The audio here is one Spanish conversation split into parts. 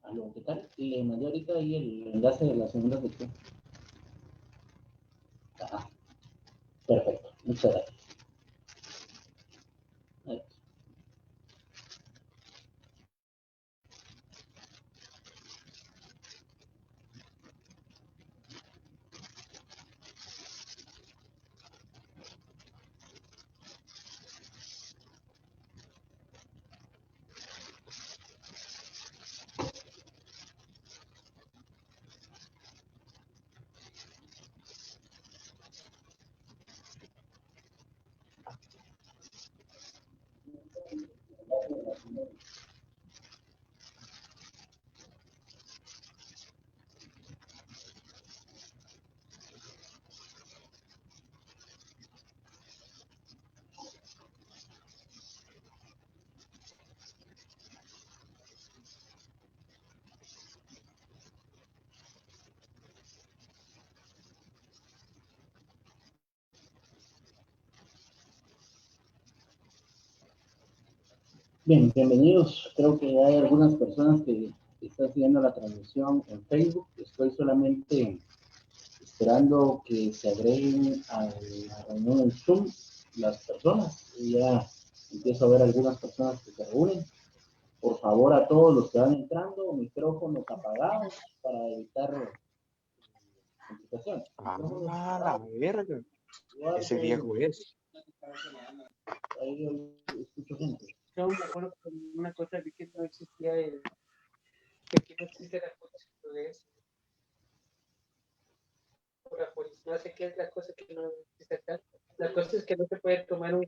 Aló, ¿qué tal? Le mandé ahorita ahí el enlace de la segunda sección. Ajá, perfecto, muchas gracias. Ahí. Bien, bienvenidos. Creo que hay algunas personas que están siguiendo la transmisión en Facebook. Estoy solamente esperando que se agreguen a la reunión en Zoom las personas. Y ya empiezo a ver algunas personas que se reúnen. Por favor, a todos los que van entrando, micrófonos apagados para evitar complicaciones. Ah, la verga. Ese viejo es. Ahí yo escucho gente. Yo me acuerdo que una cosa vi que no existía que aquí no existe la concepto de eso. La policía, no sé qué es la cosa que no existe acá. La cosa es que no se puede tomar un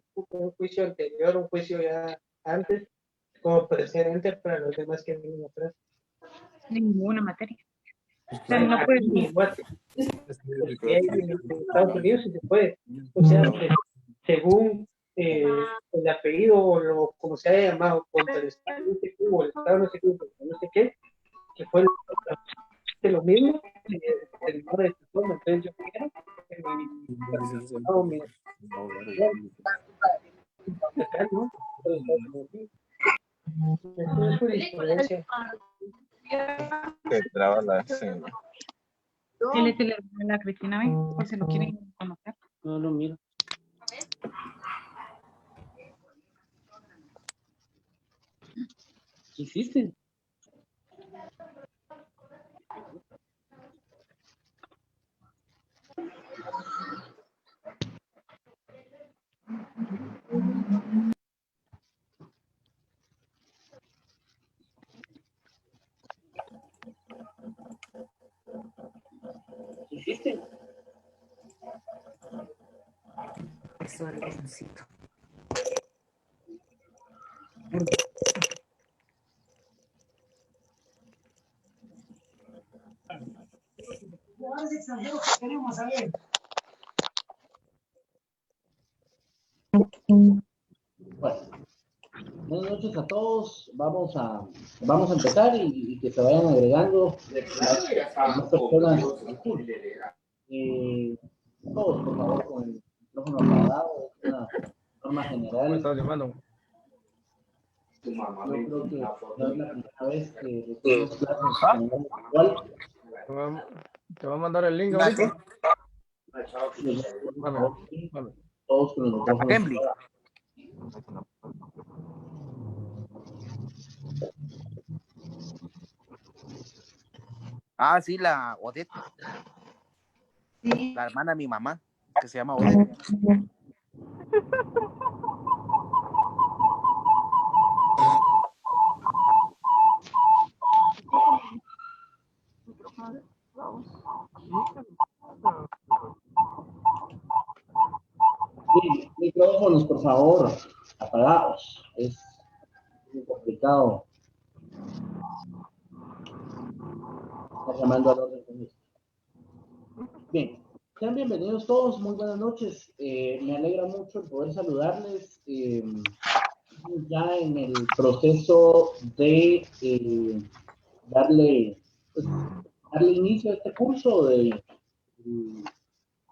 juicio anterior, un juicio ya antes, como precedente para los demás que vienen atrás. Ninguna materia. O sea, no puede. Porque ahí en Estados Unidos sí se puede. O sea, según el apellido o lo, como se haya llamado, contra el Estado no sé qué, o el Estado no sé qué, no sé qué, que fue lo mismo, el modo de esta forma. Entonces yo quiero que mi acá, ¿no? Eso es jurisprudencia. Que traba la escena. Él es el hermano de la Cristina, ¿ven? Por si lo quieren conocer. No lo miro. ¿Qué hiciste? ¿Qué hiciste? Eso es leoncito. Queremos saber. Bueno, buenas noches a todos. Vamos a empezar y que se vayan agregando las personas al curso. Todos, por favor, con el micrófono apagado. Es una norma general. estás llamando? Yo creo que no es la primera vez que recibimos clases en igual. Te va a mandar el link ahorita. Todos con los micrófonos. Ah, sí, la Odette. Sí. La hermana de mi mamá, que se llama Odette. Sí, micrófonos, por favor, apagados. Es muy complicado estar llamando al orden con esto. Bien, sean bienvenidos todos, muy buenas noches. Me alegra mucho el poder saludarles. Ya en el proceso de darle inicio a este curso de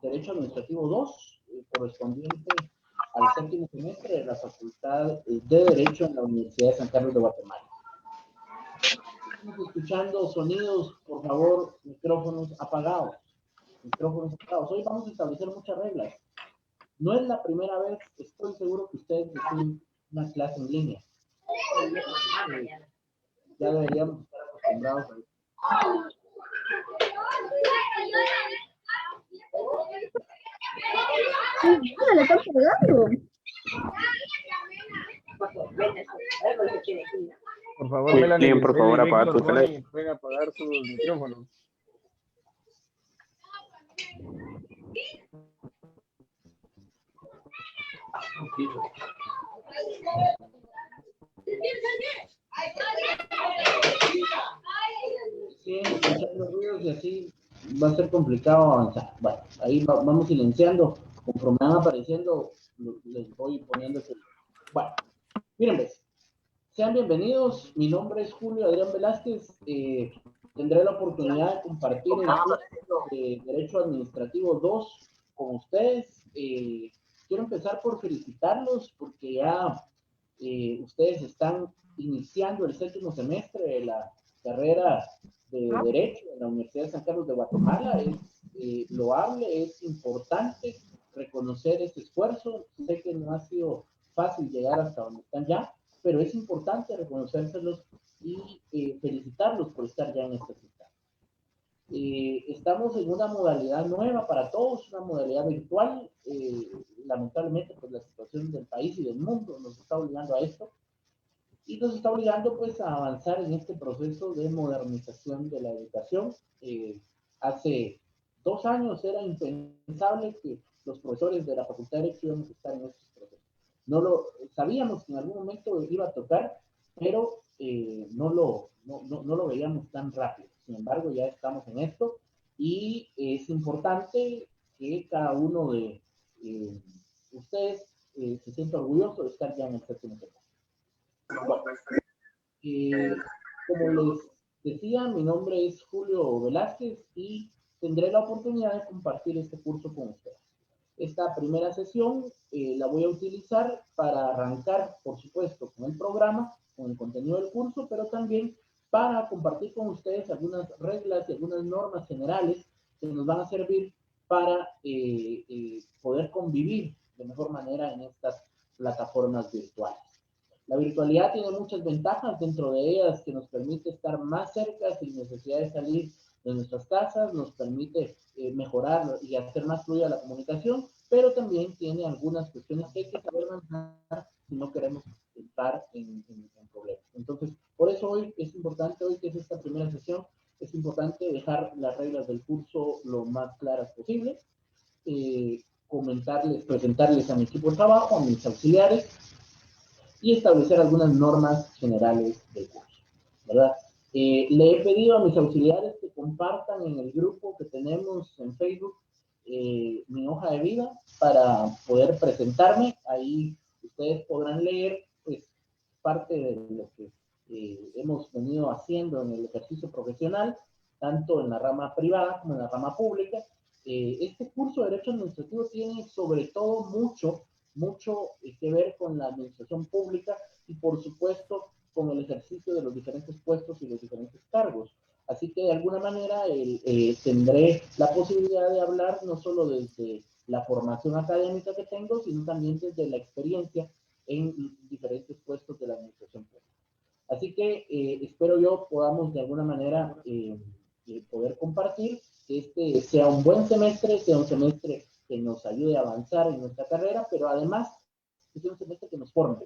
Derecho Administrativo 2, correspondiente al séptimo semestre de la Facultad de Derecho en la Universidad de San Carlos de Guatemala. estamos escuchando sonidos, por favor, micrófonos apagados. Micrófonos apagados. Hoy vamos a establecer muchas reglas. No es la primera vez, estoy seguro que ustedes reciben una clase en línea. Ya deberíamos estar acostumbrados a eso. ¿Le están pegando? Por favor, Melanie, por favor, apaga tu teléfono. Pueden apagar sus micrófonos. Sí, escuchar los ruidos y así va a ser complicado avanzar. Bueno, ahí vamos silenciando. Conforme van apareciendo, les voy poniendo ese. Bueno, miren, pues, sean bienvenidos. Mi nombre es Julio Adrián Velázquez. Tendré la oportunidad de compartir el curso de Derecho Administrativo 2 con ustedes. Quiero empezar por felicitarlos porque ya ustedes están iniciando el 7º semestre de la carrera de Derecho en la Universidad de San Carlos de Guatemala. Es loable, es importante reconocer ese esfuerzo. Sé que no ha sido fácil llegar hasta donde están ya, pero es importante reconocérselos y felicitarlos por estar ya en esta cita. Estamos en una modalidad nueva para todos, una modalidad virtual. Lamentablemente, pues la situación del país y del mundo nos está obligando a esto y nos está obligando pues a avanzar en este proceso de modernización de la educación. Hace 2 años era impensable que los profesores de la Facultad de Derecho íbamos a estar en estos procesos. No lo sabíamos que en algún momento iba a tocar, pero no lo veíamos tan rápido. Sin embargo, ya estamos en esto y es importante que cada uno de ustedes se sienta orgulloso de estar ya en el 7º semestre. Bueno, como les decía, mi nombre es Julio Velázquez y tendré la oportunidad de compartir este curso con ustedes. Esta primera sesión la voy a utilizar para arrancar, por supuesto, con el programa, con el contenido del curso, pero también para compartir con ustedes algunas reglas y algunas normas generales que nos van a servir para poder convivir de mejor manera en estas plataformas virtuales. La virtualidad tiene muchas ventajas, dentro de ellas que nos permite estar más cerca sin necesidad de salir de nuestras casas, nos permite mejorar y hacer más fluida la comunicación, pero también tiene algunas cuestiones que hay que saber manejar si no queremos estar en problemas. Entonces, por eso hoy es importante, hoy que es esta primera sesión, es importante dejar las reglas del curso lo más claras posible, presentarles a mi equipo de trabajo, a mis auxiliares, y establecer algunas normas generales del curso, ¿verdad? Le he pedido a mis auxiliares que compartan en el grupo que tenemos en Facebook mi hoja de vida para poder presentarme. Ahí ustedes podrán leer pues, parte de lo que hemos venido haciendo en el ejercicio profesional, tanto en la rama privada como en la rama pública. Este curso de Derecho Administrativo tiene sobre todo mucho que ver con la administración pública y por supuesto con el ejercicio de los diferentes puestos y los diferentes cargos. Así que de alguna manera tendré la posibilidad de hablar no solo desde la formación académica que tengo, sino también desde la experiencia en diferentes puestos de la administración pública. Así que espero yo podamos de alguna manera poder compartir que este sea un buen semestre, sea un semestre que nos ayude a avanzar en nuestra carrera, pero además que sea un semestre que nos forme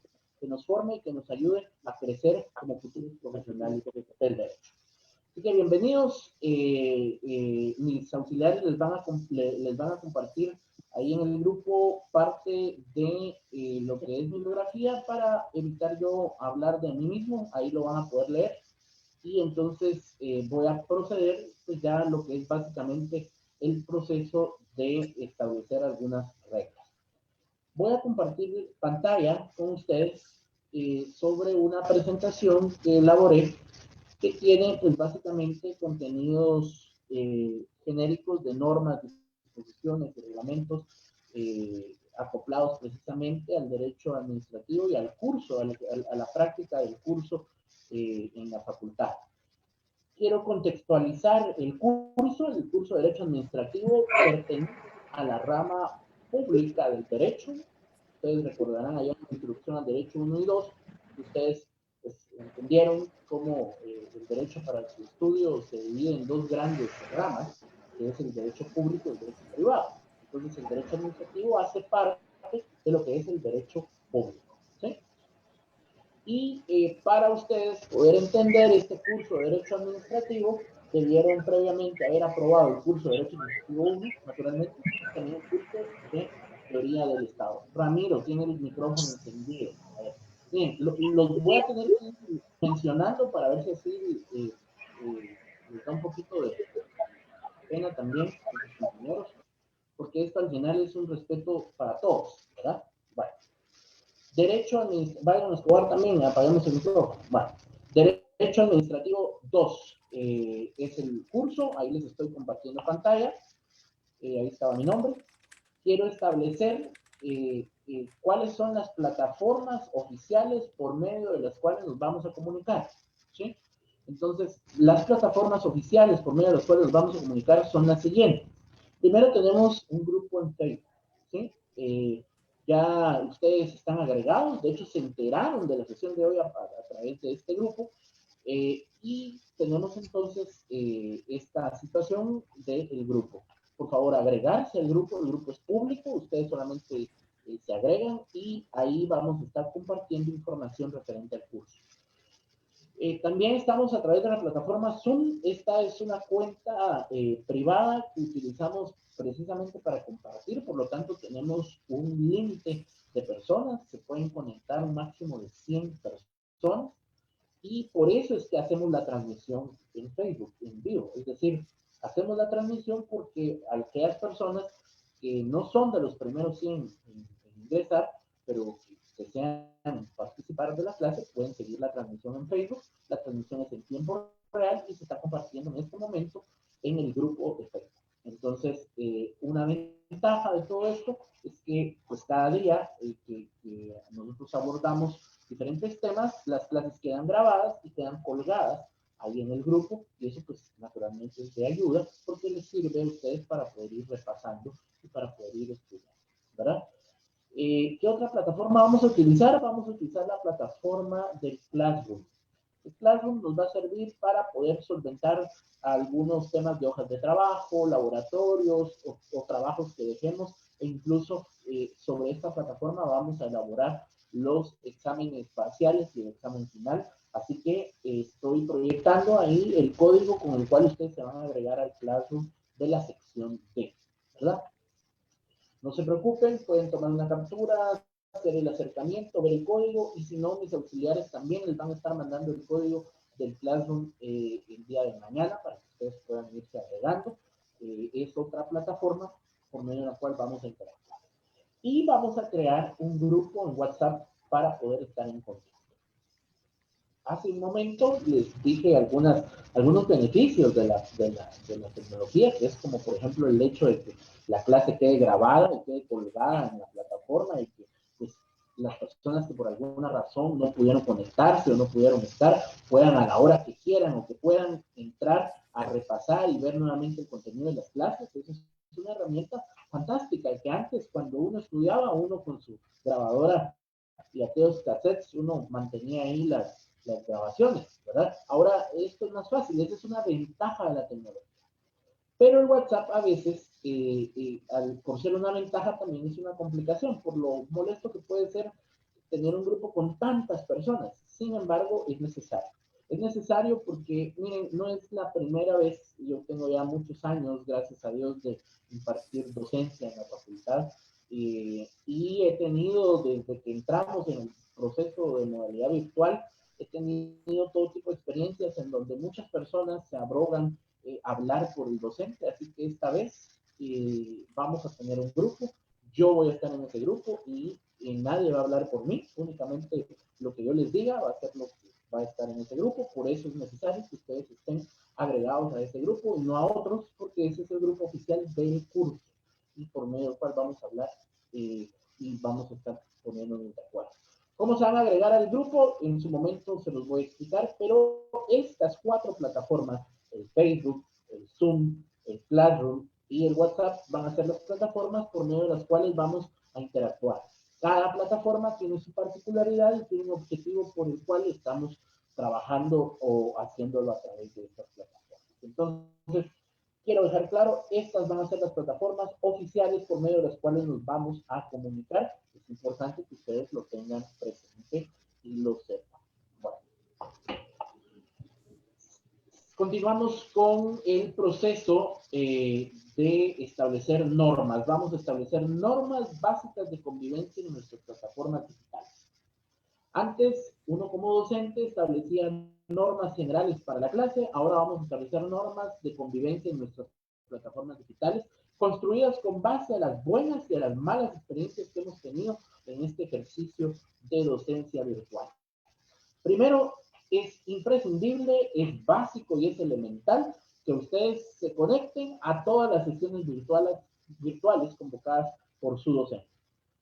y que nos ayude a crecer como futuros profesionales del derecho. Así que bienvenidos, mis auxiliares les van a compartir ahí en el grupo parte de lo que es bibliografía para evitar yo hablar de mí mismo, ahí lo van a poder leer y entonces voy a proceder pues ya a lo que es básicamente el proceso de establecer algunas reglas. Voy a compartir pantalla con ustedes sobre una presentación que elaboré que tiene pues básicamente contenidos genéricos de normas, disposiciones y reglamentos acoplados precisamente al derecho administrativo y al curso, a la práctica del curso en la facultad. quiero contextualizar el curso de Derecho Administrativo pertenece a la rama pública del derecho. Ustedes recordarán allá en la introducción al derecho 1 y 2, ustedes pues, entendieron cómo el derecho para su estudio se divide en dos grandes ramas, que es el derecho público y el derecho privado. Entonces el derecho administrativo hace parte de lo que es el derecho público, ¿sí? Y para ustedes poder entender este curso de Derecho Administrativo, debieron previamente haber aprobado el curso de Derecho Administrativo 1, naturalmente, y también el curso de Teoría del Estado. Ramiro tiene el micrófono encendido. A ver. Bien, los voy a tener que ir mencionando para ver si así les da un poquito de pena también a sus compañeros, porque esto al final es un respeto para todos, ¿verdad? Bueno. Derecho administrativo, vayan a Escobar también, apagamos el micrófono. Bueno, Derecho Administrativo 2 es el curso, ahí les estoy compartiendo pantalla, ahí estaba mi nombre. Quiero establecer cuáles son las plataformas oficiales por medio de las cuales nos vamos a comunicar, ¿sí? Entonces, las plataformas oficiales por medio de las cuales nos vamos a comunicar son las siguientes. Primero tenemos un grupo en Facebook, ¿sí? Ya ustedes están agregados, de hecho se enteraron de la sesión de hoy a través de este grupo, y tenemos entonces esta situación del grupo. Por favor, agregarse al grupo, el grupo es público, ustedes solamente se agregan y ahí vamos a estar compartiendo información referente al curso. También estamos a través de la plataforma Zoom. Esta es una cuenta privada que utilizamos precisamente para compartir, por lo tanto tenemos un límite de personas, se pueden conectar un máximo de 100 personas y por eso es que hacemos la transmisión en Facebook, en vivo, es decir, hacemos la transmisión porque aquellas personas que no son de los primeros 100 en ingresar, pero que desean participar de la clase, pueden seguir la transmisión en Facebook. La transmisión es en tiempo real y se está compartiendo en este momento en el grupo de Facebook. Entonces, una ventaja de todo esto es que pues cada día que nosotros abordamos diferentes temas, las clases quedan grabadas y quedan colgadas ahí en el grupo, y eso pues naturalmente es de ayuda porque les sirve a ustedes para poder ir repasando y para poder ir estudiando, ¿verdad? ¿Qué otra plataforma vamos a utilizar? Vamos a utilizar la plataforma del Classroom. El Classroom nos va a servir para poder solventar algunos temas de hojas de trabajo, laboratorios o trabajos que dejemos, e incluso sobre esta plataforma vamos a elaborar los exámenes parciales y el examen final. Así que estoy proyectando ahí el código con el cual ustedes se van a agregar al Classroom de la sección D, ¿verdad? No se preocupen, pueden tomar una captura, hacer el acercamiento, ver el código, y si no, mis auxiliares también les van a estar mandando el código del Classroom el día de mañana para que ustedes puedan irse agregando. Es otra plataforma por medio de la cual vamos a interactuar. Y vamos a crear un grupo en WhatsApp para poder estar en contacto. Hace un momento les dije algunos beneficios de la tecnología, que es como por ejemplo el hecho de que la clase quede grabada y quede colgada en la plataforma y que pues, las personas que por alguna razón no pudieron conectarse o no pudieron estar, puedan a la hora que quieran o que puedan entrar a repasar y ver nuevamente el contenido de las clases. Eso es una herramienta fantástica y que antes cuando uno estudiaba, uno con su grabadora y aquellos cassettes, uno mantenía ahí las grabaciones, ¿verdad? Ahora esto es más fácil, esa es una ventaja de la tecnología. Pero el WhatsApp a veces, por ser una ventaja, también es una complicación, por lo molesto que puede ser tener un grupo con tantas personas. Sin embargo, es necesario. Es necesario porque, miren, no es la primera vez, yo tengo ya muchos años, gracias a Dios, de impartir docencia en la facultad, y he tenido, desde que entramos en el proceso de modalidad virtual, he tenido todo tipo de experiencias en donde muchas personas se abrogan hablar por el docente, así que esta vez vamos a tener un grupo, yo voy a estar en ese grupo y nadie va a hablar por mí, únicamente lo que yo les diga va a ser lo que va a estar en ese grupo, por eso es necesario que ustedes estén agregados a ese grupo y no a otros, porque ese es el grupo oficial del curso y por medio del cual vamos a hablar y vamos a estar poniéndonos de acuerdo. ¿Cómo se van a agregar al grupo? En su momento se los voy a explicar, pero estas 4 plataformas, el Facebook, el Zoom, el Classroom y el WhatsApp, van a ser las plataformas por medio de las cuales vamos a interactuar. Cada plataforma tiene su particularidad y tiene un objetivo por el cual estamos trabajando o haciéndolo a través de estas plataformas. Entonces, quiero dejar claro, estas van a ser las plataformas oficiales por medio de las cuales nos vamos a comunicar. Es importante que ustedes lo tengan presente y lo sepan. Bueno. Continuamos con el proceso de establecer normas. Vamos a establecer normas básicas de convivencia en nuestras plataformas digitales. Antes, uno como docente establecía normas generales para la clase, ahora vamos a establecer normas de convivencia en nuestras plataformas digitales, construidas con base a las buenas y a las malas experiencias que hemos tenido en este ejercicio de docencia virtual. Primero, es imprescindible, es básico y es elemental que ustedes se conecten a todas las sesiones virtuales convocadas por su docente.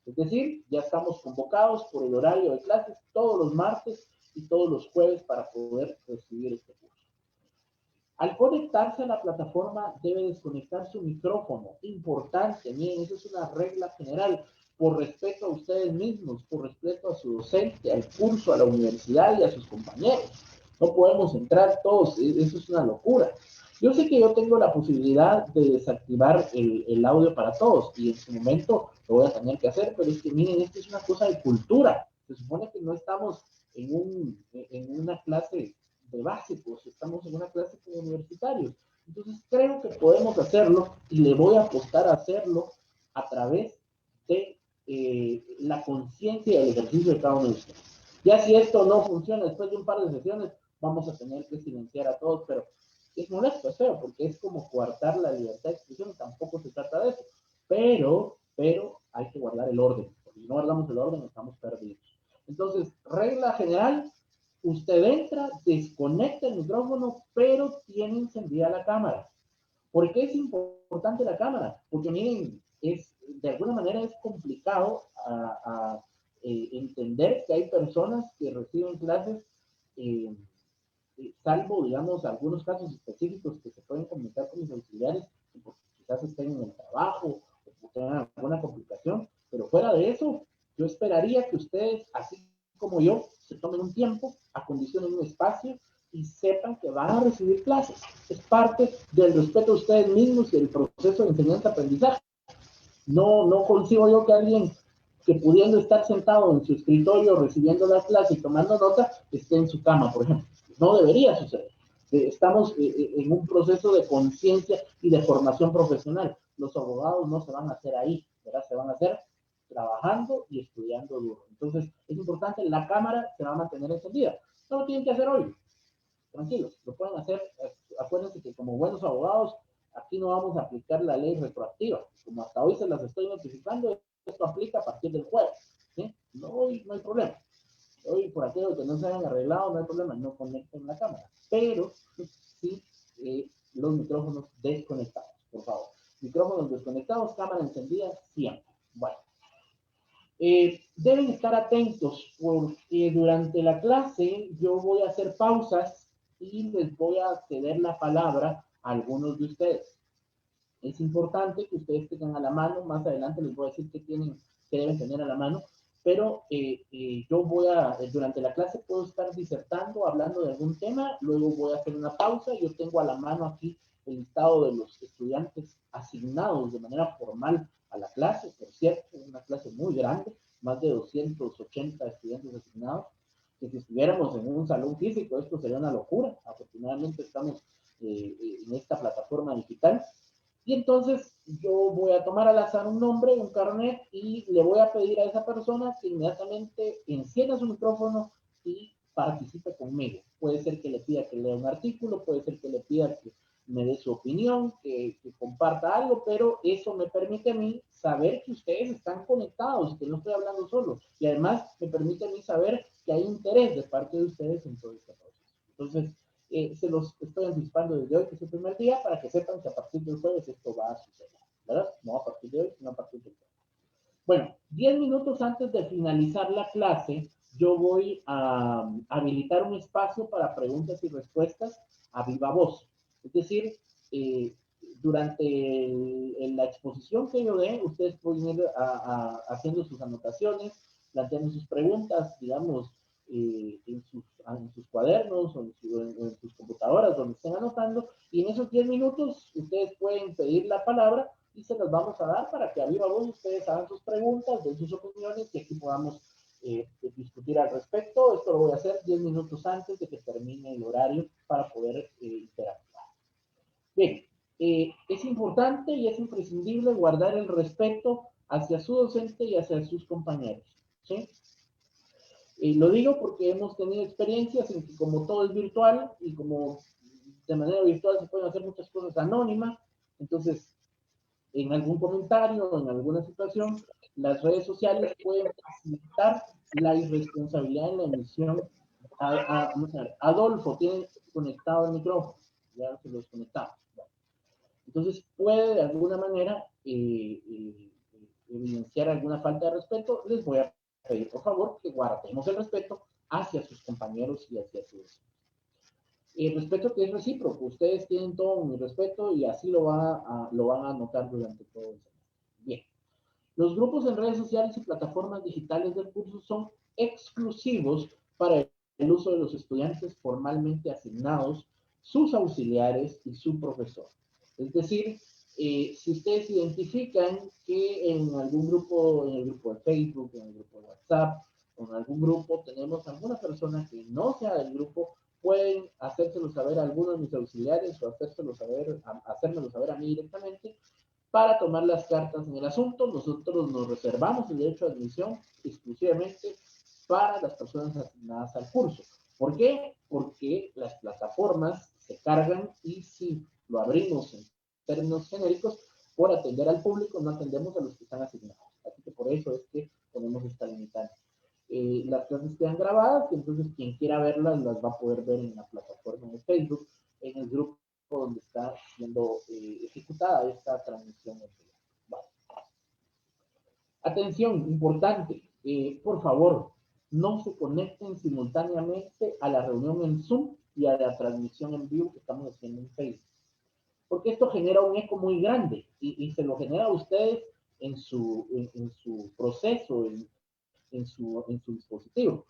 Es decir, ya estamos convocados por el horario de clases todos los martes y todos los jueves para poder recibir este curso. Al conectarse a la plataforma, debe desconectar su micrófono. Importante, miren, eso es una regla general. Por respeto a ustedes mismos, por respeto a su docente, al curso, a la universidad y a sus compañeros. No podemos entrar todos, eso es una locura. Yo sé que yo tengo la posibilidad de desactivar el audio para todos y en su momento lo voy a tener que hacer, pero es que miren, esto es una cosa de cultura. Se supone que no estamos en una clase de básicos, estamos en una clase de universitarios. Entonces creo que podemos hacerlo y le voy a apostar a hacerlo a través de la conciencia y el ejercicio de cada uno de ustedes. Ya si esto no funciona después de un par de sesiones, vamos a tener que silenciar a todos, pero es molesto, es feo, porque es como coartar la libertad de expresión, tampoco se trata de eso, pero hay que guardar el orden, porque si no guardamos el orden estamos perdidos. Entonces, regla general, usted entra, desconecta el micrófono, pero tiene encendida la cámara. ¿Por qué es importante la cámara? Porque miren, de alguna manera es complicado entender que hay personas que reciben clases salvo, digamos, algunos casos específicos que se pueden comunicar con mis auxiliares, que quizás estén en el trabajo o tengan alguna complicación, pero fuera de eso, yo esperaría que ustedes, así como yo, se tomen un tiempo, acondicionen un espacio y sepan que van a recibir clases. Es parte del respeto a ustedes mismos y del proceso de enseñanza-aprendizaje. No consigo yo que alguien que pudiendo estar sentado en su escritorio recibiendo la clase y tomando nota, esté en su cama, por ejemplo. No debería suceder. Estamos en un proceso de conciencia y de formación profesional. Los abogados no se van a hacer ahí, ¿verdad? Se van a hacer trabajando y estudiando duro. Entonces, es importante, la cámara se va a mantener encendida. No lo tienen que hacer hoy. Tranquilos, lo pueden hacer. Acuérdense que como buenos abogados, aquí no vamos a aplicar la ley retroactiva. Como hasta hoy se las estoy notificando, esto aplica a partir del jueves. ¿Sí? No hay problema. Hoy, por aquello que no se hayan arreglado, no hay problema, no conecten la cámara. Pero sí los micrófonos desconectados, por favor. Micrófonos desconectados, cámara encendida, siempre. Bueno. Deben estar atentos porque durante la clase yo voy a hacer pausas y les voy a ceder la palabra a algunos de ustedes. Es importante que ustedes tengan a la mano, más adelante les voy a decir que deben tener a la mano, pero yo durante la clase puedo estar disertando, hablando de algún tema, luego voy a hacer una pausa, yo tengo a la mano aquí el listado de los estudiantes asignados de manera formal a la clase, por cierto, es una clase muy grande, más de 280 estudiantes asignados, que si estuviéramos en un salón físico esto sería una locura. Afortunadamente estamos en esta plataforma digital. Y entonces yo voy a tomar al azar un nombre, un carnet, y le voy a pedir a esa persona que inmediatamente encienda su micrófono y participe conmigo. Puede ser que le pida que lea un artículo, puede ser que le pida que me dé su opinión, que comparta algo, pero eso me permite a mí saber que ustedes están conectados, que no estoy hablando solo. Y además me permite a mí saber que hay interés de parte de ustedes en todo este proceso. Entonces, se los estoy anticipando desde hoy, que es el primer día, para que sepan que a partir del jueves esto va a suceder, ¿verdad? No a partir de hoy, sino a partir del jueves. Bueno, 10 minutos antes de finalizar la clase, yo voy a habilitar un espacio para preguntas y respuestas a viva voz. Es decir, durante la exposición que yo dé, ustedes pueden ir haciendo sus anotaciones, planteando sus preguntas, digamos, en sus cuadernos o en sus computadoras donde estén anotando, y en esos 10 minutos ustedes pueden pedir la palabra y se las vamos a dar para que a viva voz ustedes hagan sus preguntas, den sus opiniones y aquí podamos discutir al respecto. Esto lo voy a hacer 10 minutos antes de que termine el horario para poder interactuar. Bien, es importante y es imprescindible guardar el respeto hacia su docente y hacia sus compañeros, ¿sí? Lo digo porque hemos tenido experiencias en que como todo es virtual y como de manera virtual se pueden hacer muchas cosas anónimas, entonces en algún comentario o en alguna situación, las redes sociales pueden facilitar la irresponsabilidad en la emisión. Vamos a ver, Adolfo tiene conectado el micrófono, ya se los conectamos. Entonces puede de alguna manera evidenciar alguna falta de respeto. Les voy a pedir por favor que guardemos el respeto hacia sus compañeros y hacia sus... El respeto que es recíproco. Ustedes tienen todo mi respeto y así lo van a notar durante todo el semestre. Bien. Los grupos en redes sociales y plataformas digitales del curso son exclusivos para el uso de los estudiantes formalmente asignados, sus auxiliares y su profesor. Es decir, si ustedes identifican que en algún grupo, en el grupo de Facebook, en el grupo de WhatsApp, o en algún grupo tenemos alguna persona que no sea del grupo, pueden hacérselo saber a alguno de mis auxiliares o hacérmelo saber a mí directamente para tomar las cartas en el asunto. Nosotros nos reservamos el derecho de admisión exclusivamente para las personas asignadas al curso. ¿Por qué? Porque las plataformas se cargan y si lo abrimos en términos genéricos, por atender al público, no atendemos a los que están asignados. Así que por eso es que ponemos esta limitante. Las clases quedan grabadas, y entonces quien quiera verlas las va a poder ver en la plataforma de Facebook, en el grupo donde está siendo ejecutada esta transmisión. Vale. Atención, importante, por favor, no se conecten simultáneamente a la reunión en Zoom y a la transmisión en vivo que estamos haciendo en Facebook. Porque esto genera un eco muy grande y se lo genera a ustedes en su proceso, en su dispositivo.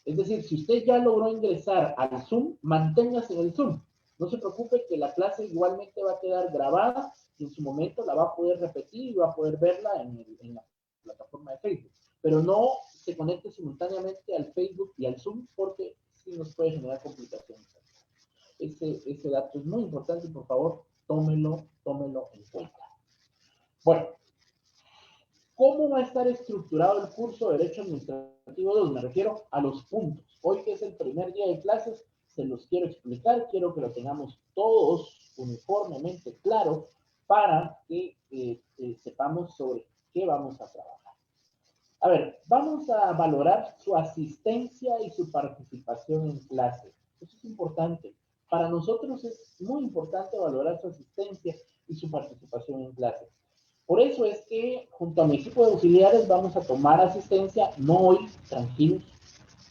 Es decir, si usted ya logró ingresar al Zoom, manténgase en el Zoom. No se preocupe que la clase igualmente va a quedar grabada y en su momento la va a poder repetir y va a poder verla en la plataforma de Facebook. Pero no se conecte simultáneamente al Facebook y al Zoom porque sí nos puede generar complicaciones. Ese dato es muy importante y por favor, tómelo en cuenta. Bueno, ¿cómo va a estar estructurado el curso de Derecho Administrativo 2? Me refiero a los puntos. Hoy que es el primer día de clases, se los quiero explicar. Quiero que lo tengamos todos uniformemente claro para que sepamos sobre qué vamos a trabajar. A ver, vamos a valorar su asistencia y su participación en clase. Eso es importante. Para nosotros es muy importante valorar su asistencia y su participación en clase. Por eso es que junto a mi equipo de auxiliares vamos a tomar asistencia, no hoy, tranquilos,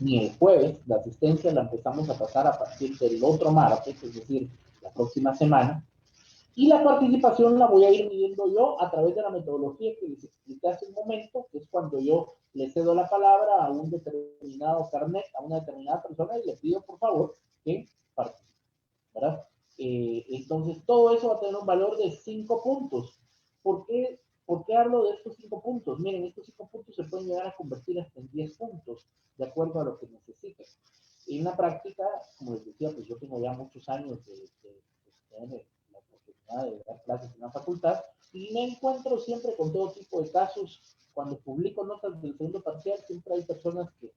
ni el jueves. La asistencia la empezamos a pasar a partir del otro martes, es decir, la próxima semana. Y la participación la voy a ir midiendo yo a través de la metodología que les expliqué hace un momento, que es cuando yo le cedo la palabra a un determinado carnet, a una determinada persona y le pido por favor que participe, ¿verdad? Entonces todo eso va a tener un valor de 5 puntos. ¿Por qué hablo de estos 5 puntos? Miren, estos 5 puntos se pueden llegar a convertir hasta en 10 puntos, de acuerdo a lo que necesiten. En la práctica, como les decía, pues yo tengo ya muchos años de tener la oportunidad de dar clases en la facultad y me encuentro siempre con todo tipo de casos. Cuando publico notas del segundo parcial, siempre hay personas que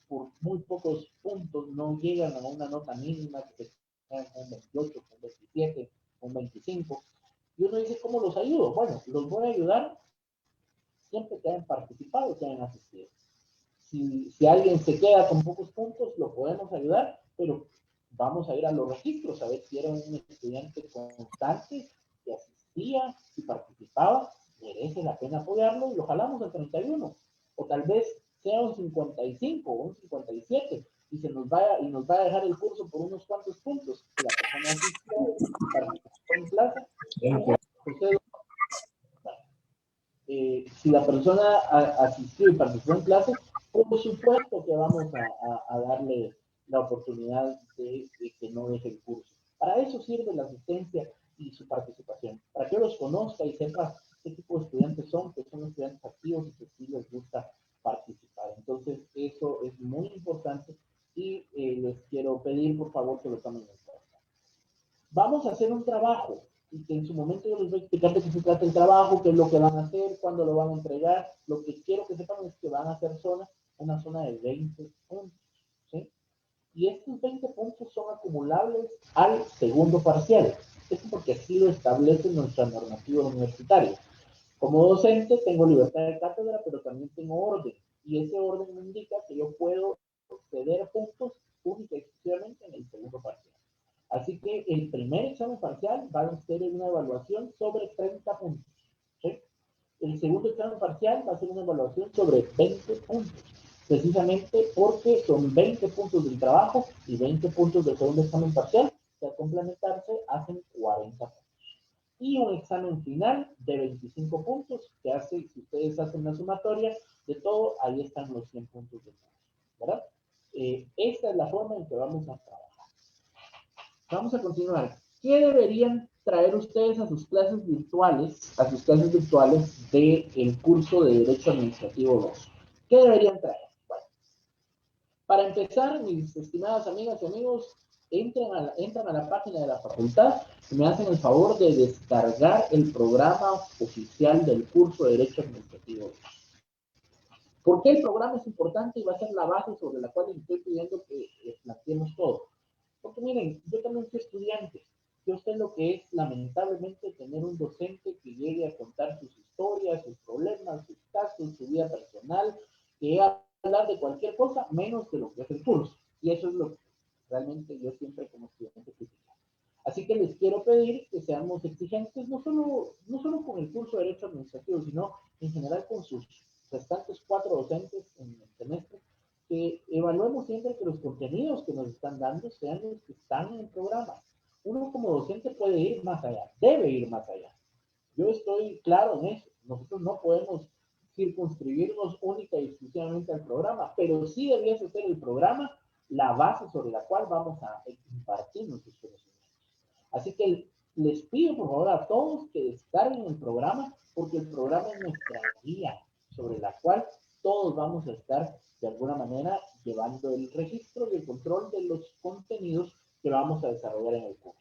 por muy pocos puntos no llegan a una nota mínima, que se quedan con un 28, con un 27, con un 25. Y uno dice, ¿cómo los ayudo? Bueno, los voy a ayudar siempre que hayan participado, que hayan asistido. Si alguien se queda con pocos puntos, lo podemos ayudar, pero vamos a ir a los registros, a ver si era un estudiante constante, que asistía y participaba, merece la pena apoyarlo y lo jalamos al 31. O tal vez sea un 55 o un 57 y nos va a dejar el curso por unos cuantos puntos, que la persona asistió, participó en clase, si la persona asistió y participó en clase, por supuesto que vamos a darle la oportunidad de que no deje el curso. Para eso sirve la asistencia y su participación, para que los conozca y sepa qué tipo de estudiantes son, que son estudiantes activos y que sí les gusta participar. Entonces, eso es muy importante y les quiero pedir, por favor, que lo tomen en cuenta. Vamos a hacer un trabajo y que en su momento yo les voy a explicar de qué se trata el trabajo, qué es lo que van a hacer, cuándo lo van a entregar. Lo que quiero que sepan es que van a hacer una zona de 20 puntos, ¿sí? Y estos 20 puntos son acumulables al segundo parcial. Esto porque así lo establece nuestra normativa universitaria. Como docente tengo libertad de cátedra, pero también tengo orden. Y ese orden me indica que yo puedo ceder puntos única y exclusivamente en el segundo parcial. Así que el primer examen parcial va a ser una evaluación sobre 30 puntos. ¿Sí? El segundo examen parcial va a ser una evaluación sobre 20 puntos. Precisamente porque son 20 puntos del trabajo y 20 puntos del segundo examen parcial, que al complementarse hacen 40 puntos. Y un examen final de 25 puntos, que hace, si ustedes hacen la sumatoria de todo, ahí están los 100 puntos de todo, ¿verdad? Esta es la forma en que vamos a trabajar. Vamos a continuar. ¿Qué deberían traer ustedes a sus clases virtuales, del curso de Derecho Administrativo 2? ¿Qué deberían traer? Bueno, para empezar, mis estimadas amigas y amigos, entran a la página de la facultad y me hacen el favor de descargar el programa oficial del curso de Derecho Administrativo 2. ¿Por qué el programa es importante y va a ser la base sobre la cual les estoy pidiendo que planteemos todo? Porque miren, yo también soy estudiante. Yo sé lo que es, lamentablemente, tener un docente que llegue a contar sus historias, sus problemas, sus casos, su vida personal, que a hablar de cualquier cosa menos de lo que es el curso. Y eso es lo que realmente yo siempre como estudiante critico. Así que les quiero pedir que seamos exigentes, no solo con el curso de Derecho Administrativo, sino en general con sus restantes 4 docentes en el semestre, que evaluemos siempre que los contenidos que nos están dando sean los que están en el programa. Uno como docente puede ir más allá, debe ir más allá. Yo estoy claro en eso. Nosotros no podemos circunscribirnos única y exclusivamente al programa, pero sí debiese ser el programa la base sobre la cual vamos a impartir nuestros conocimientos. Así que les pido por favor a todos que descarguen el programa, porque el programa es nuestra guía sobre la cual todos vamos a estar de alguna manera llevando el registro y el control de los contenidos que vamos a desarrollar en el curso.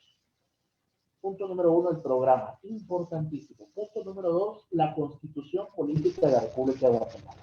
Punto número 1, el programa, importantísimo. Punto número 2, la Constitución Política de la República de Guatemala.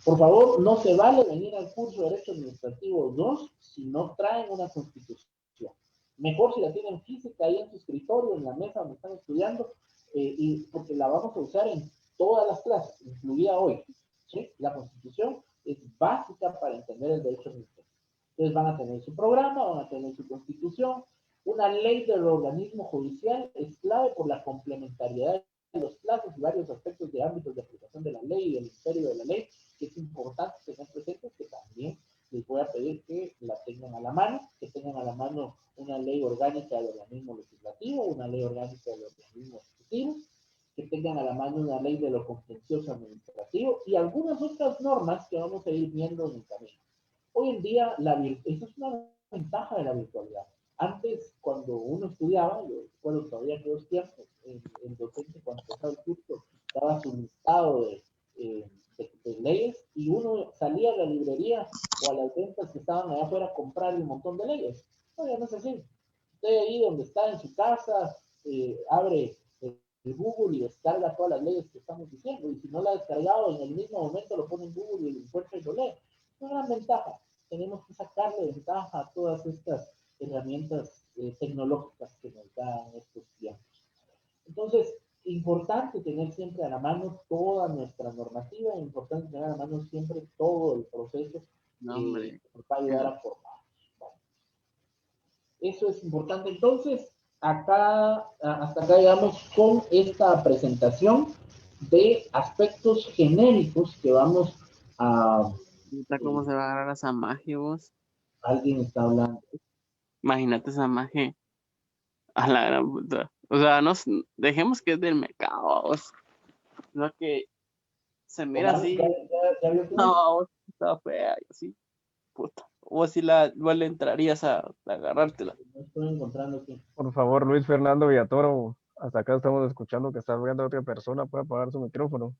Por favor, no se vale venir al curso de Derecho Administrativo 2 si no traen una Constitución. Mejor si la tienen física ahí en su escritorio, en la mesa donde están estudiando, y porque la vamos a usar en todas las clases, incluida hoy. ¿Sí? La Constitución es básica para entender el derecho administrativo. Entonces van a tener su programa, van a tener su Constitución. Una ley del organismo judicial es clave por la complementariedad de los plazos y varios aspectos de ámbitos de aplicación de la ley y del imperio de la ley, que es importante tener presentes, que también les voy a pedir que la tengan a la mano, que tengan a la mano una ley orgánica del organismo legislativo, una ley orgánica del organismo ejecutivo, que tengan a la mano una ley de lo contencioso administrativo y algunas otras normas que vamos a ir viendo en el camino. Hoy en día, eso es una ventaja de la virtualidad. Antes, cuando uno estudiaba, yo recuerdo todavía aquellos tiempos, el docente cuando empezaba el curso daba su listado de leyes y uno salía a la librería o a las ventas que estaban allá afuera a comprar un montón de leyes. No, ya no es así. Usted ahí donde está en su casa, abre el Google y descarga todas las leyes que estamos diciendo, y si no la ha descargado en el mismo momento lo pone en Google y lo encuentra y lo lee. Es una gran ventaja. Tenemos que sacarle ventaja a todas estas herramientas tecnológicas que nos dan estos tiempos. Entonces, importante tener siempre a la mano toda nuestra normativa, importante tener a la mano siempre todo el proceso que nos va a ayudar a formar. Bueno, eso es importante. Entonces, hasta acá llegamos con esta presentación de aspectos genéricos que vamos a ¿Cómo se va a agarrar esa magia vos? Alguien está hablando. Imagínate esa magia. A la gran puta. O sea, dejemos que es del mercado, vos. No que se mira Omar, así. ¿ya vio quién es? No, vos está fea y así. Puta. Vos sí vos le entrarías a agarrártela. No estoy encontrando aquí. Por favor, Luis Fernando Villatoro, hasta acá estamos escuchando que está hablando otra persona, puede apagar su micrófono.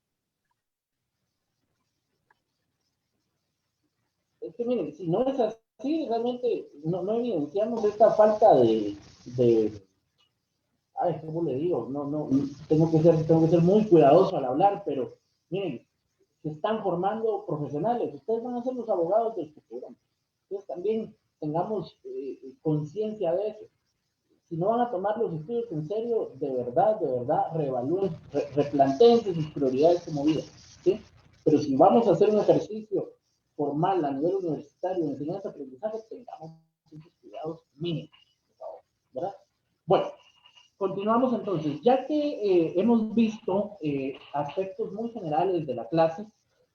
Es que miren, si no es así, realmente no evidenciamos esta falta de ay, ¿cómo le digo? No, tengo que ser muy cuidadoso al hablar, pero miren, se están formando profesionales, ustedes van a ser los abogados del futuro. Entonces también tengamos conciencia de eso. Si no van a tomar los estudios en serio, de verdad, reevalúen, replanteense sus prioridades como vida, ¿sí? Pero si vamos a hacer un ejercicio formal a nivel universitario de enseñanza-aprendizaje, tengamos esos cuidados mínimos, por favor, ¿verdad? Bueno, continuamos entonces. Ya que hemos visto aspectos muy generales de la clase,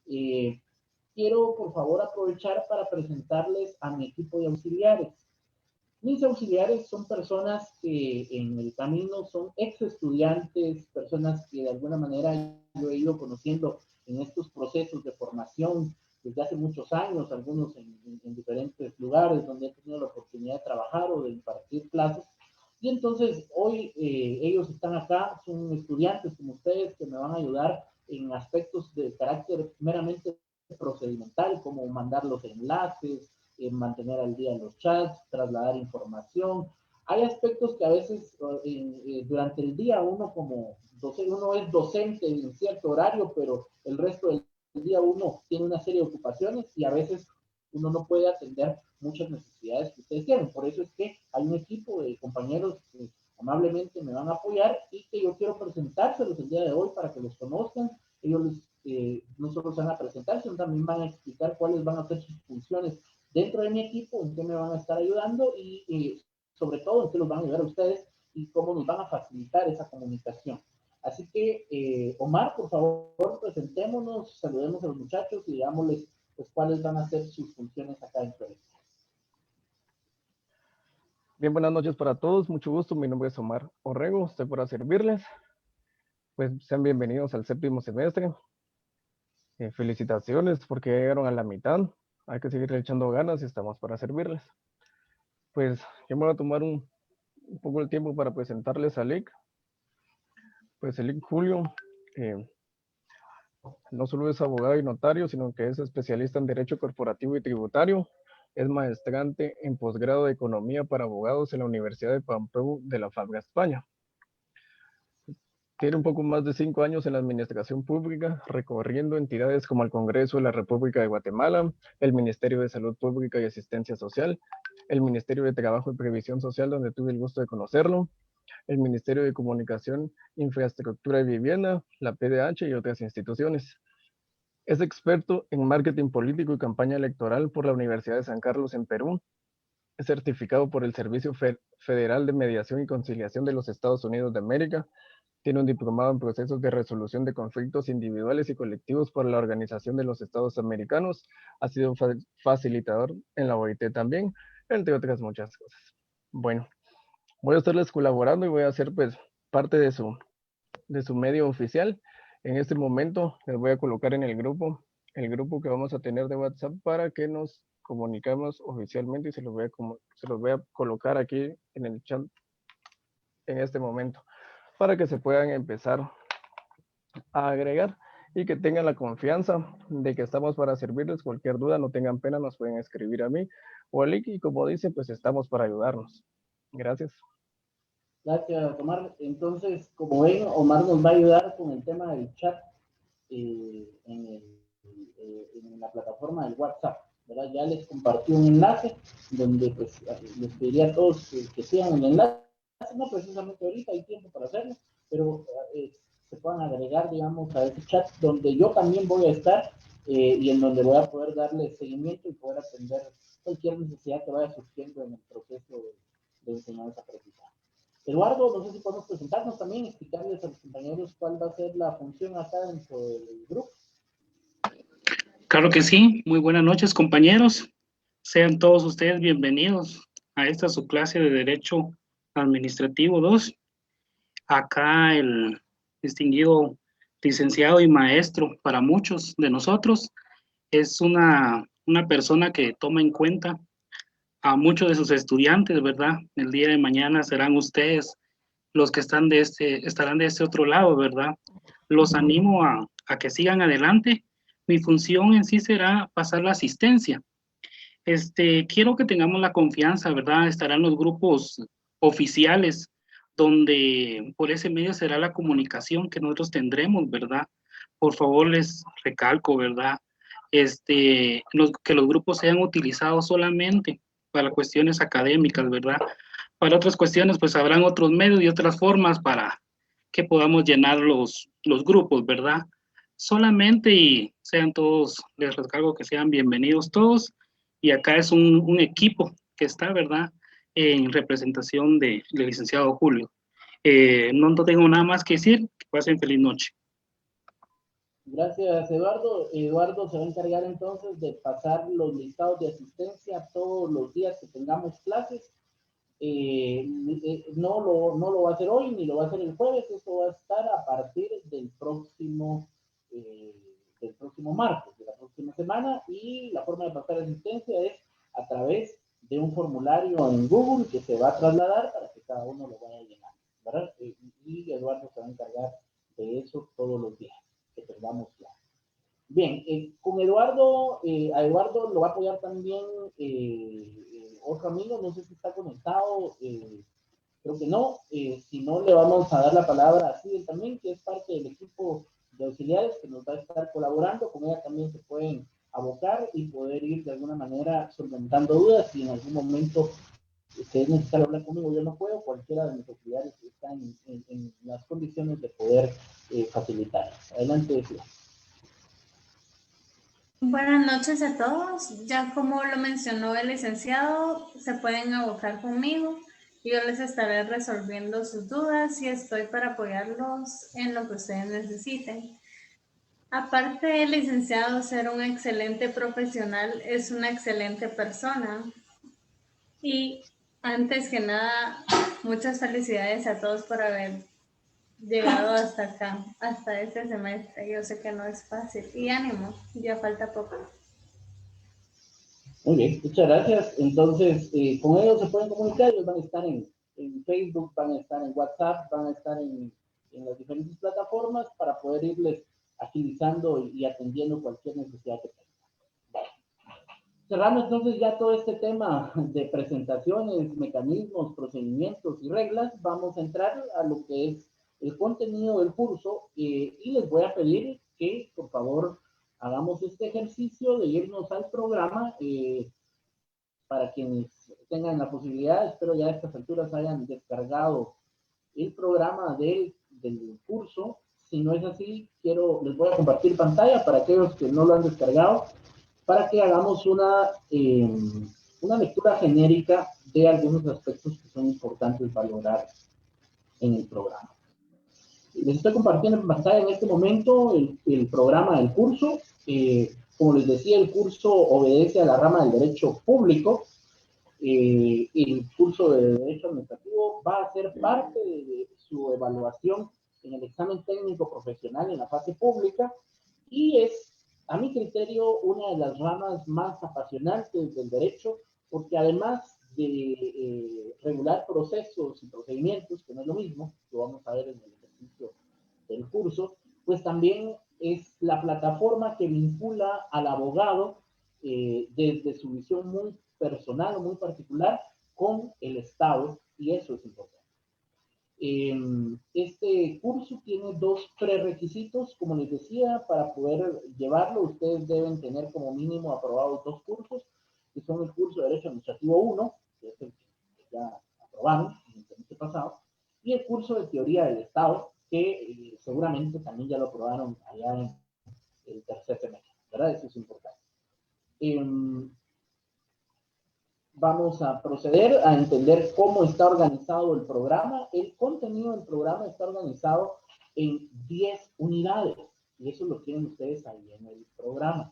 quiero por favor aprovechar para presentarles a mi equipo de auxiliares. Mis auxiliares son personas que en el camino son ex estudiantes, personas que de alguna manera yo he ido conociendo en estos procesos de formación desde hace muchos años, algunos en diferentes lugares donde he tenido la oportunidad de trabajar o de impartir clases. Y entonces hoy ellos están acá, son estudiantes como ustedes que me van a ayudar en aspectos de carácter meramente procedimental, como mandar los enlaces, mantener al día los chats, trasladar información. Hay aspectos que a veces durante el día uno como docente, uno es docente en cierto horario, pero el resto del día uno tiene una serie de ocupaciones y a veces uno no puede atender muchas necesidades que ustedes tienen. Por eso es que hay un equipo de compañeros que amablemente me van a apoyar y que yo quiero presentárselos el día de hoy para que los conozcan. Ellos no solo se van a presentar, sino también van a explicar cuáles van a ser sus funciones dentro de mi equipo, en qué me van a estar ayudando y sobre todo en qué los van a ayudar a ustedes y cómo nos van a facilitar esa comunicación. Así que, Omar, por favor, presentémonos, saludemos a los muchachos y digámosles pues, cuáles van a ser sus funciones acá dentro de esto. Bien, buenas noches para todos, mucho gusto, mi nombre es Omar Orrego, estoy para servirles. Pues sean bienvenidos al 7º semestre. Felicitaciones porque llegaron a la mitad, hay que seguir echando ganas y estamos para servirles. Pues yo me voy a tomar un poco el tiempo para presentarles a Lick. Pues el Lick Julio no solo es abogado y notario, sino que es especialista en Derecho Corporativo y Tributario. Es maestrante en posgrado de Economía para Abogados en la Universidad de Pompeu de la Fabra, España. Tiene un poco más de 5 años en la administración pública, recorriendo entidades como el Congreso de la República de Guatemala, el Ministerio de Salud Pública y Asistencia Social, el Ministerio de Trabajo y Previsión Social, donde tuve el gusto de conocerlo, el Ministerio de Comunicación, Infraestructura y Vivienda, la PDH y otras instituciones. Es experto en marketing político y campaña electoral por la Universidad de San Carlos en Perú. Es certificado por el Servicio Federal de Mediación y Conciliación de los Estados Unidos de América. Tiene un diplomado en procesos de resolución de conflictos individuales y colectivos por la Organización de los Estados Americanos. Ha sido facilitador en la OIT también, entre otras muchas cosas. Bueno, voy a estarles colaborando y voy a ser pues parte de su medio oficial. En este momento les voy a colocar en el grupo que vamos a tener de WhatsApp para que nos comuniquemos oficialmente y se los voy a colocar aquí en el chat en este momento para que se puedan empezar a agregar y que tengan la confianza de que estamos para servirles. Cualquier duda, no tengan pena, nos pueden escribir a mí o a Lick y como dice, pues estamos para ayudarnos. Gracias. Gracias, Omar. Entonces, como ven, Omar nos va a ayudar con el tema del chat en la plataforma del WhatsApp, ¿verdad? Ya les compartí un enlace donde pues, les pediría a todos que sigan el enlace, no precisamente ahorita hay tiempo para hacerlo, pero se puedan agregar, digamos, a ese chat donde yo también voy a estar y en donde voy a poder darle seguimiento y poder atender cualquier necesidad que vaya surgiendo en el proceso de enseñanza-aprendizaje. Eduardo, no sé si podemos presentarnos también, explicarles a los compañeros cuál va a ser la función acá dentro del grupo. Claro que sí. Muy buenas noches, compañeros. Sean todos ustedes bienvenidos a esta su clase de Derecho Administrativo 2. Acá el distinguido licenciado y maestro para muchos de nosotros es una persona que toma en cuenta a muchos de sus estudiantes, ¿verdad? El día de mañana serán ustedes los que estarán de este otro lado, ¿verdad? Los animo a que sigan adelante. Mi función en sí será pasar la asistencia. Quiero que tengamos la confianza, ¿verdad? Estarán los grupos oficiales, donde por ese medio será la comunicación que nosotros tendremos, ¿verdad? Por favor, les recalco, ¿verdad? Que los grupos sean utilizados solamente para cuestiones académicas, ¿verdad? Para otras cuestiones, pues habrán otros medios y otras formas para que podamos llenar los grupos, ¿verdad? Solamente y sean todos, les recalco que sean bienvenidos todos. Y acá es un equipo que está, ¿verdad?, en representación del licenciado Julio. No tengo nada más que decir. Que pasen feliz noche. Gracias, Eduardo. Eduardo se va a encargar entonces de pasar los listados de asistencia todos los días que tengamos clases. No lo va a hacer hoy ni lo va a hacer el jueves. Esto va a estar a partir del próximo martes, de la próxima semana, y la forma de pasar asistencia es a través de un formulario en Google que se va a trasladar para que cada uno lo vaya a llenar, ¿verdad? Y Eduardo se va a encargar de eso todos los días que tengamos claro. Bien, con Eduardo, a Eduardo lo va a apoyar también otro amigo, no sé si está conectado, creo que no. Si no, le vamos a dar la palabra a Cidel también, que es parte del equipo de auxiliares que nos va a estar colaborando. Con ella también se pueden abocar y poder ir de alguna manera solventando dudas. Si en algún momento ustedes necesitan hablar conmigo, yo no puedo, cualquiera de mis auxiliares está en las condiciones de poder facilitar. Adelante, Cidel. Buenas noches a todos. Ya como lo mencionó el licenciado, se pueden abocar conmigo y yo les estaré resolviendo sus dudas y estoy para apoyarlos en lo que ustedes necesiten. Aparte del licenciado ser un excelente profesional, es una excelente persona. Y antes que nada, muchas felicidades a todos por haber llegado hasta acá, hasta este semestre. Yo sé que no es fácil. Y ánimo, ya falta poco. Muy bien, muchas gracias. Entonces, con ellos se pueden comunicar, ellos van a estar en Facebook, van a estar en WhatsApp, van a estar en las diferentes plataformas para poder irles agilizando y atendiendo cualquier necesidad que tengan. Vale. Cerrando entonces ya todo este tema de presentaciones, mecanismos, procedimientos y reglas, vamos a entrar a lo que es el contenido del curso y les voy a pedir que, por favor, hagamos este ejercicio de irnos al programa. Para quienes tengan la posibilidad, espero ya a estas alturas hayan descargado el programa del curso. Si no es así, les voy a compartir pantalla para aquellos que no lo han descargado, para que hagamos una lectura genérica de algunos aspectos que son importantes valorar en el programa. Les estoy compartiendo en pantalla en este momento el programa del curso. Como les decía, el curso obedece a la rama del derecho público. El curso de derecho administrativo va a ser parte de su evaluación en el examen técnico profesional en la fase pública y es, a mi criterio, una de las ramas más apasionantes del derecho, porque además de regular procesos y procedimientos, que no es lo mismo, lo vamos a ver en el ejercicio del curso, pues también es la plataforma que vincula al abogado desde su visión muy personal o muy particular con el Estado, y eso es importante. Este curso tiene dos prerequisitos, como les decía. Para poder llevarlo, ustedes deben tener como mínimo aprobados dos cursos, que son el curso de Derecho Administrativo 1, que es el que ya aprobaron en el semestre pasado, y el curso de Teoría del Estado, que seguramente también ya lo aprobaron allá en el tercer semestre, ¿verdad? Eso es importante. Vamos a proceder a entender cómo está organizado el programa. El contenido del programa está organizado en 10 unidades, y eso lo tienen ustedes ahí en el programa.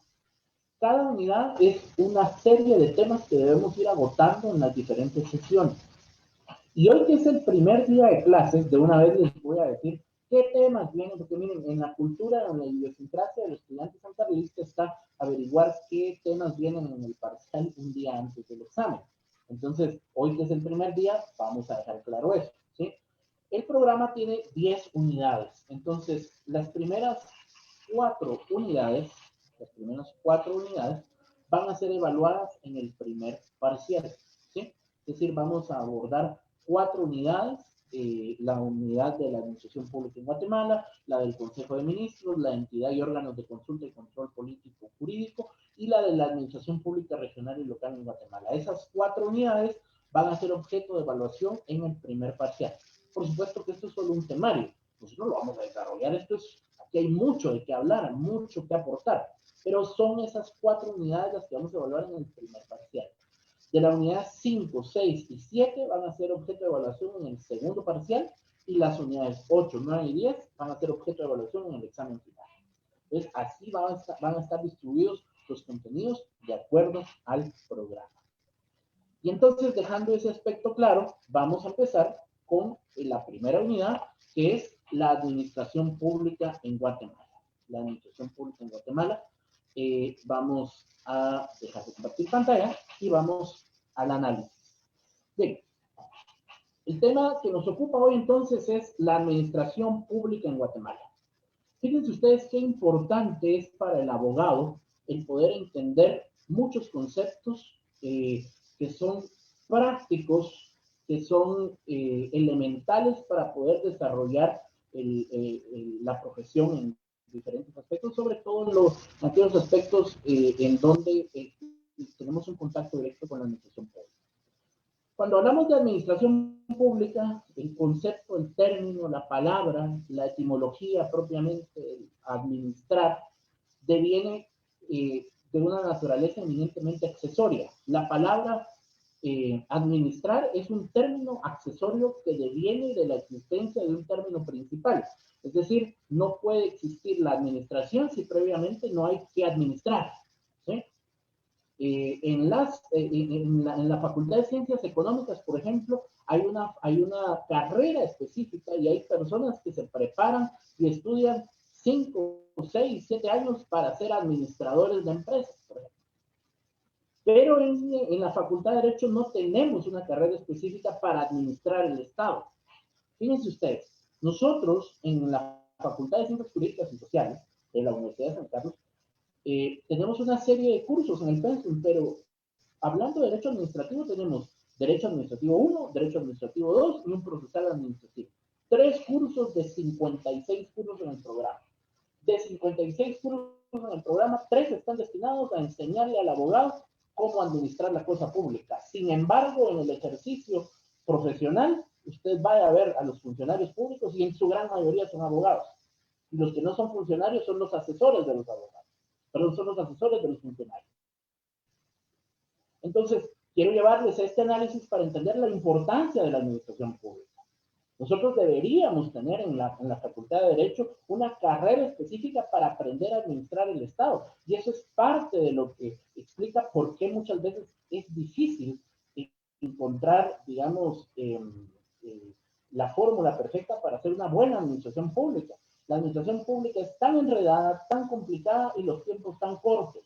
Cada unidad es una serie de temas que debemos ir agotando en las diferentes sesiones. Y hoy que es el primer día de clases, de una vez les voy a decir qué temas vienen, porque miren, en la cultura, en la idiosincrasia de los estudiantes santarristas está averiguar qué temas vienen en el parcial un día antes del examen. Entonces, hoy que es el primer día, vamos a dejar claro eso, ¿sí? El programa tiene 10 unidades. Entonces, las primeras 4 unidades van a ser evaluadas en el primer parcial, ¿sí? Es decir, vamos a abordar 4 unidades, la unidad de la Administración Pública en Guatemala, la del Consejo de Ministros, la entidad y órganos de consulta y control político jurídico, y la de la Administración Pública Regional y Local en Guatemala. Esas 4 unidades van a ser objeto de evaluación en el primer parcial. Por supuesto que esto es solo un temario, nosotros lo vamos a desarrollar, aquí hay mucho de qué hablar, mucho que aportar, pero son esas 4 unidades las que vamos a evaluar en el primer parcial. De la unidad 5, 6 y 7 van a ser objeto de evaluación en el segundo parcial, y las unidades 8, 9 y 10 van a ser objeto de evaluación en el examen final. Entonces, así van a estar distribuidos los contenidos de acuerdo al programa. Y entonces, dejando ese aspecto claro, vamos a empezar con la primera unidad, que es la Administración Pública en Guatemala. La Administración Pública en Guatemala. Vamos a dejar de compartir pantalla y vamos al análisis. Bien, el tema que nos ocupa hoy entonces es la Administración Pública en Guatemala. Fíjense ustedes qué importante es para el abogado el poder entender muchos conceptos que son prácticos, que son elementales para poder desarrollar la profesión en diferentes aspectos, sobre todo aquellos aspectos en donde tenemos un contacto directo con la administración pública. Cuando hablamos de administración pública, el concepto, el término, la palabra, la etimología propiamente, el administrar, deviene de una naturaleza eminentemente accesoria. La palabra administrar es un término accesorio que deviene de la existencia de un término principal. Es decir, no puede existir la administración si previamente no hay que administrar, ¿sí? En la Facultad de Ciencias Económicas, por ejemplo, hay una carrera específica y hay personas que se preparan y estudian 5, 6, 7 años para ser administradores de empresas, por ejemplo. Pero en la Facultad de Derecho no tenemos una carrera específica para administrar el Estado. Fíjense ustedes, nosotros en la Facultad de Ciencias Jurídicas y Sociales de la Universidad de San Carlos tenemos una serie de cursos en el pensum, pero hablando de Derecho Administrativo tenemos Derecho Administrativo 1, Derecho Administrativo 2 y un procesal administrativo. 3 cursos de 56 cursos en el programa. De 56 cursos en el programa, 3 están destinados a enseñarle al abogado cómo administrar la cosa pública. Sin embargo, en el ejercicio profesional, usted va a ver a los funcionarios públicos y en su gran mayoría son abogados. Y los que no son funcionarios son los asesores de los abogados. Perdón, son los asesores de los funcionarios. Entonces, quiero llevarles a este análisis para entender la importancia de la administración pública. Nosotros deberíamos tener en la Facultad de Derecho una carrera específica para aprender a administrar el Estado. Y eso es parte de lo que explica por qué muchas veces es difícil encontrar, digamos, la fórmula perfecta para hacer una buena administración pública. La administración pública es tan enredada, tan complicada y los tiempos tan cortos.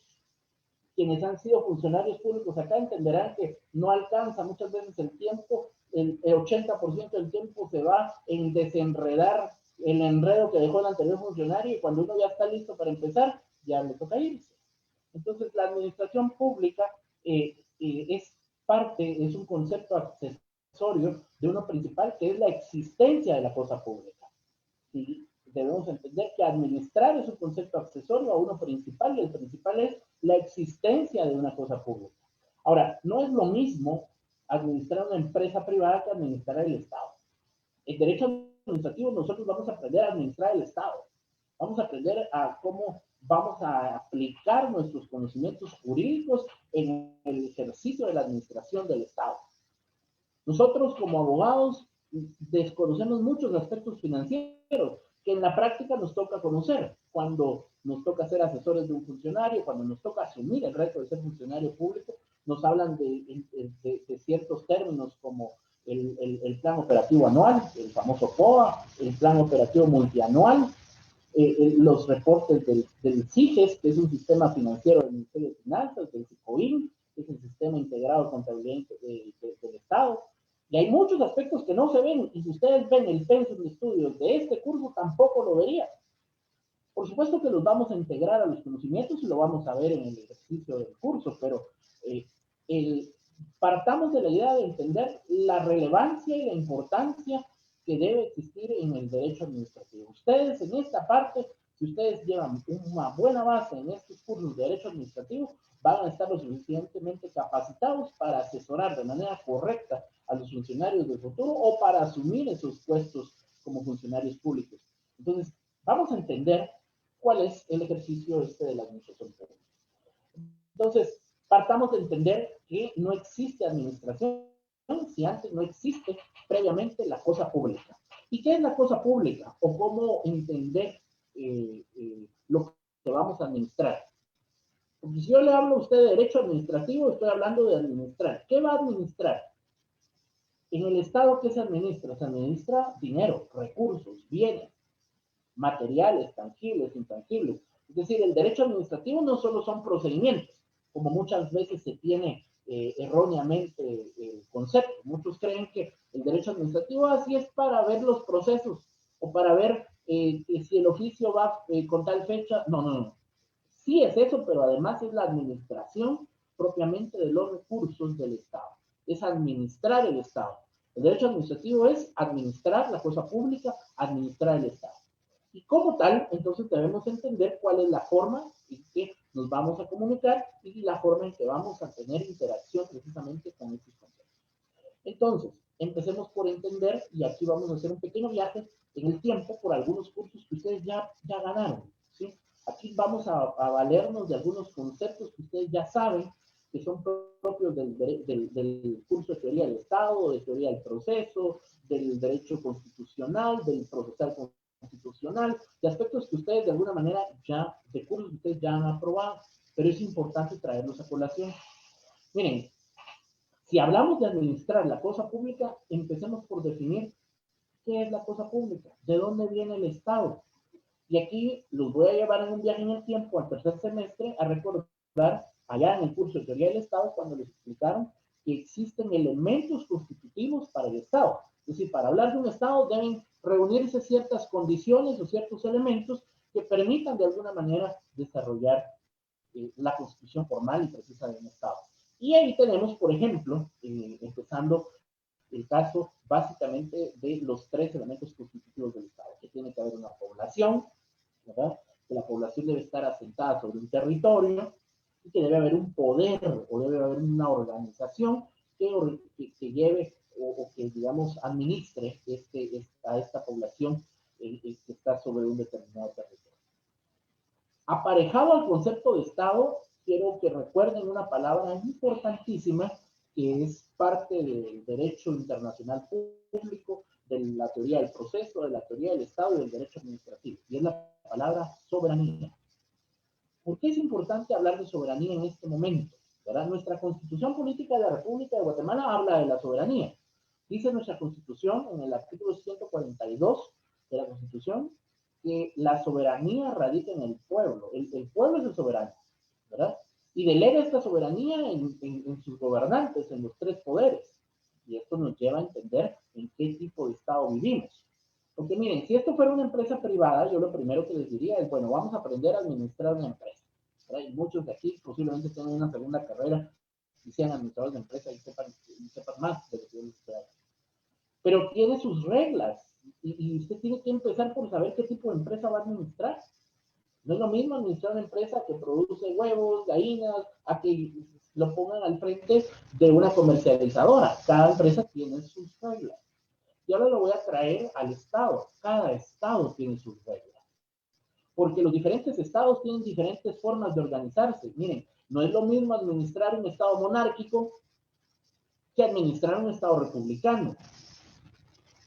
Quienes han sido funcionarios públicos acá entenderán que no alcanza muchas veces el tiempo, el 80% del tiempo se va en desenredar el enredo que dejó el anterior funcionario y cuando uno ya está listo para empezar, ya le toca irse. Entonces, la administración pública es un concepto accesorio de uno principal que es la existencia de la cosa pública. Y debemos entender que administrar es un concepto accesorio a uno principal y el principal es la existencia de una cosa pública. Ahora, no es lo mismo administrar una empresa privada que administrar el Estado. En derecho administrativo nosotros vamos a aprender a administrar el Estado. Vamos a aprender a cómo vamos a aplicar nuestros conocimientos jurídicos en el ejercicio de la administración del Estado. Nosotros como abogados desconocemos muchos aspectos financieros que en la práctica nos toca conocer, cuando nos toca ser asesores de un funcionario, cuando nos toca asumir el reto de ser funcionario público, nos hablan de ciertos términos como el plan operativo anual, el famoso POA, el plan operativo multianual, los reportes del CIFES, que es un sistema financiero del Ministerio de Finanzas, del SICOIN, que es el Sistema Integrado de Contabilidad del Estado. Y hay muchos aspectos que no se ven, y si ustedes ven el pensum de estudios de este curso, tampoco lo verían. Por supuesto que los vamos a integrar a los conocimientos y lo vamos a ver en el ejercicio del curso, pero partamos de la idea de entender la relevancia y la importancia que debe existir en el derecho administrativo. Ustedes en esta parte, si ustedes llevan una buena base en estos cursos de derecho administrativo, van a estar lo suficientemente capacitados para asesorar de manera correcta a los funcionarios del futuro o para asumir esos puestos como funcionarios públicos. Entonces, vamos a entender cuál es el ejercicio de la administración pública. Entonces, partamos de entender que no existe administración si antes no existe previamente la cosa pública. ¿Y qué es la cosa pública? O cómo entender lo que vamos a administrar. Porque si yo le hablo a usted de derecho administrativo, estoy hablando de administrar. ¿Qué va a administrar? En el Estado, ¿qué se administra? Se administra dinero, recursos, bienes, materiales, tangibles, intangibles. Es decir, el derecho administrativo no solo son procedimientos, como muchas veces se tiene erróneamente el concepto. Muchos creen que el derecho administrativo así es para ver los procesos o para ver si el oficio va con tal fecha. No, no, no. Sí es eso, pero además es la administración propiamente de los recursos del Estado. Es administrar el Estado. El derecho administrativo es administrar la cosa pública, administrar el Estado. Y como tal, entonces debemos entender cuál es la forma en que nos vamos a comunicar y la forma en que vamos a tener interacción precisamente con estos conceptos. Entonces, empecemos por entender, y aquí vamos a hacer un pequeño viaje en el tiempo por algunos cursos que ustedes ya ganaron, ¿sí? Aquí vamos a valernos de algunos conceptos que ustedes ya saben, que son propios del curso de teoría del Estado, de teoría del proceso, del derecho constitucional, del procesal constitucional, de aspectos que ustedes de alguna manera de cursos que ustedes ya han aprobado, pero es importante traerlos a colación. Miren, si hablamos de administrar la cosa pública, empecemos por definir qué es la cosa pública, de dónde viene el Estado. Y aquí los voy a llevar en un viaje en el tiempo al tercer semestre a recordar allá en el curso de teoría del Estado cuando les explicaron que existen elementos constitutivos para el Estado. Es decir, para hablar de un Estado deben reunirse ciertas condiciones o ciertos elementos que permitan de alguna manera desarrollar la constitución formal y precisa de un Estado. Y ahí tenemos, por ejemplo, empezando el caso básicamente de los tres elementos constitutivos del Estado, que tiene que haber una población, ¿verdad? Que la población debe estar asentada sobre un territorio y que debe haber un poder o debe haber una organización que lleve o que, digamos, administre a esta población que está sobre un determinado territorio. Aparejado al concepto de Estado, quiero que recuerden una palabra importantísima que es parte del derecho internacional público, de la teoría del proceso, de la teoría del Estado y del derecho administrativo, y es la palabra soberanía. ¿Por qué es importante hablar de soberanía en este momento? ¿Verdad? Nuestra Constitución Política de la República de Guatemala habla de la soberanía. Dice nuestra Constitución, en el artículo 142 de la Constitución, que la soberanía radica en el pueblo. El pueblo es el soberano, ¿verdad? Y delega esta soberanía en sus gobernantes, en los tres poderes. Y esto nos lleva a entender en qué tipo de Estado vivimos. Porque miren, si esto fuera una empresa privada, yo lo primero que les diría es, bueno, vamos a aprender a administrar una empresa, ¿verdad? Y muchos de aquí posiblemente tengan una segunda carrera y sean administradores de empresa y sepan más de lo que yo les espero. Pero tiene sus reglas y usted tiene que empezar por saber qué tipo de empresa va a administrar. No es lo mismo administrar una empresa que produce huevos, gallinas, a que lo pongan al frente de una comercializadora. Cada empresa tiene sus reglas. Y ahora lo voy a traer al Estado. Cada Estado tiene sus reglas. Porque los diferentes Estados tienen diferentes formas de organizarse. Miren, no es lo mismo administrar un Estado monárquico que administrar un Estado republicano.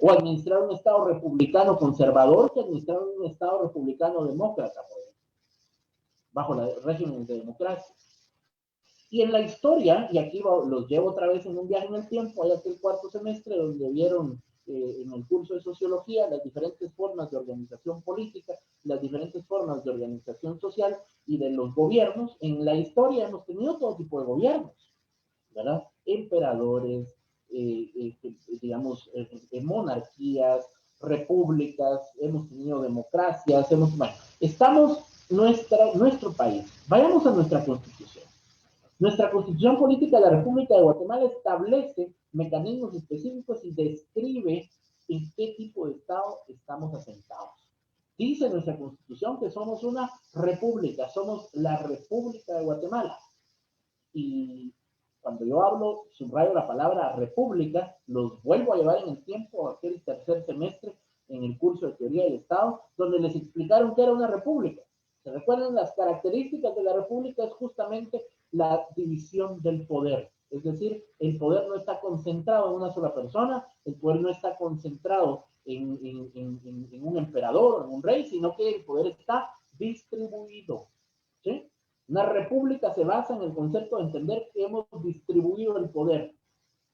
o administrar un Estado republicano conservador que administrar un Estado republicano demócrata, por ejemplo, bajo el régimen de democracia. Y en la historia, y aquí los llevo otra vez en un viaje en el tiempo, hay aquel cuarto semestre donde vieron en el curso de sociología las diferentes formas de organización política, las diferentes formas de organización social y de los gobiernos. En la historia hemos tenido todo tipo de gobiernos, ¿verdad? Emperadores, digamos, monarquías, repúblicas, hemos tenido democracias, bueno, estamos nuestro país. Vayamos a nuestra constitución. Nuestra Constitución Política de la República de Guatemala establece mecanismos específicos y describe en qué tipo de Estado estamos asentados. Dice nuestra Constitución que somos una república, somos la República de Guatemala. Y cuando yo hablo, subrayo la palabra república, los vuelvo a llevar en el tiempo, aquel tercer semestre en el curso de Teoría del Estado, donde les explicaron que era una república. ¿Se recuerdan? Las características de la república es justamente la división del poder. Es decir, el poder no está concentrado en una sola persona, el poder no está concentrado en un emperador o en un rey, sino que el poder está distribuido. ¿Sí? Una república se basa en el concepto de entender que hemos distribuido el poder.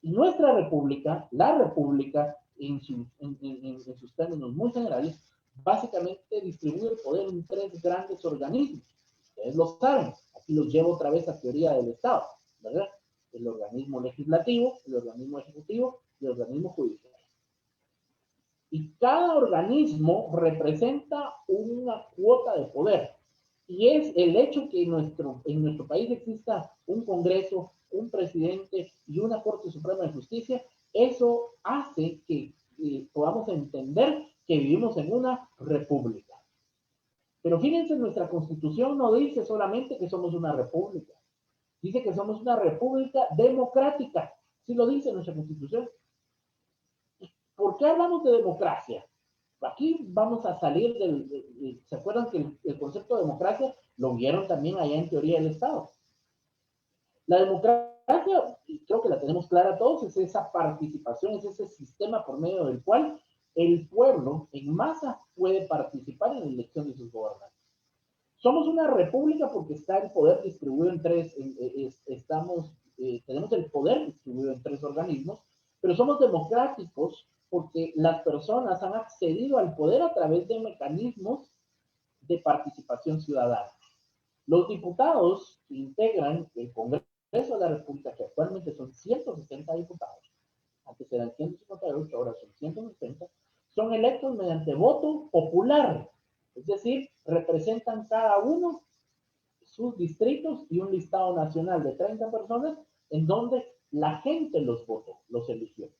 Y nuestra república, la república, en sus términos muy generales, básicamente distribuye el poder en tres grandes organismos. Ustedes lo saben, aquí los llevo otra vez a teoría del Estado, ¿verdad? El organismo legislativo, el organismo ejecutivo y el organismo judicial. Y cada organismo representa una cuota de poder. Y es el hecho que en nuestro país exista un Congreso, un presidente y una Corte Suprema de Justicia, eso hace que podamos entender que vivimos en una república. Pero fíjense, nuestra Constitución no dice solamente que somos una república. Dice que somos una república democrática. Sí lo dice nuestra Constitución. ¿Por qué hablamos de democracia? Aquí vamos a salir ¿se acuerdan que el concepto de democracia lo vieron también allá en Teoría del Estado? La democracia, y creo que la tenemos clara todos, es esa participación, es ese sistema por medio del cual el pueblo en masa puede participar en la elección de sus gobernantes. Somos una república porque está el poder distribuido en tres, tenemos el poder distribuido en tres organismos, pero somos democráticos porque las personas han accedido al poder a través de mecanismos de participación ciudadana. Los diputados que integran el Congreso de la República, que actualmente son 160 diputados, antes eran 158, ahora son 160, son electos mediante voto popular, es decir, representan cada uno sus distritos y un listado nacional de 30 personas en donde la gente los votó, los eligió.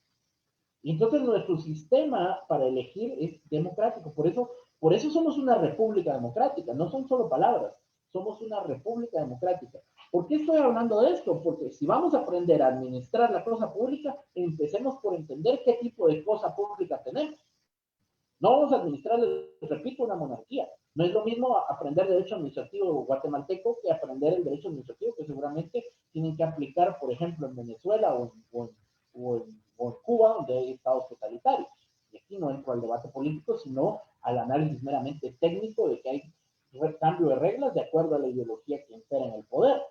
Y entonces nuestro sistema para elegir es democrático. Por eso somos una república democrática. No son solo palabras. Somos una república democrática. ¿Por qué estoy hablando de esto? Porque si vamos a aprender a administrar la cosa pública, empecemos por entender qué tipo de cosa pública tenemos. No vamos a administrar, les repito, una monarquía. No es lo mismo aprender derecho administrativo guatemalteco que aprender el derecho administrativo que seguramente tienen que aplicar, por ejemplo, en Venezuela o en Cuba, donde hay estados totalitarios. Y aquí no entro al debate político, sino al análisis meramente técnico de que hay cambio de reglas de acuerdo a la ideología que impera en el poder.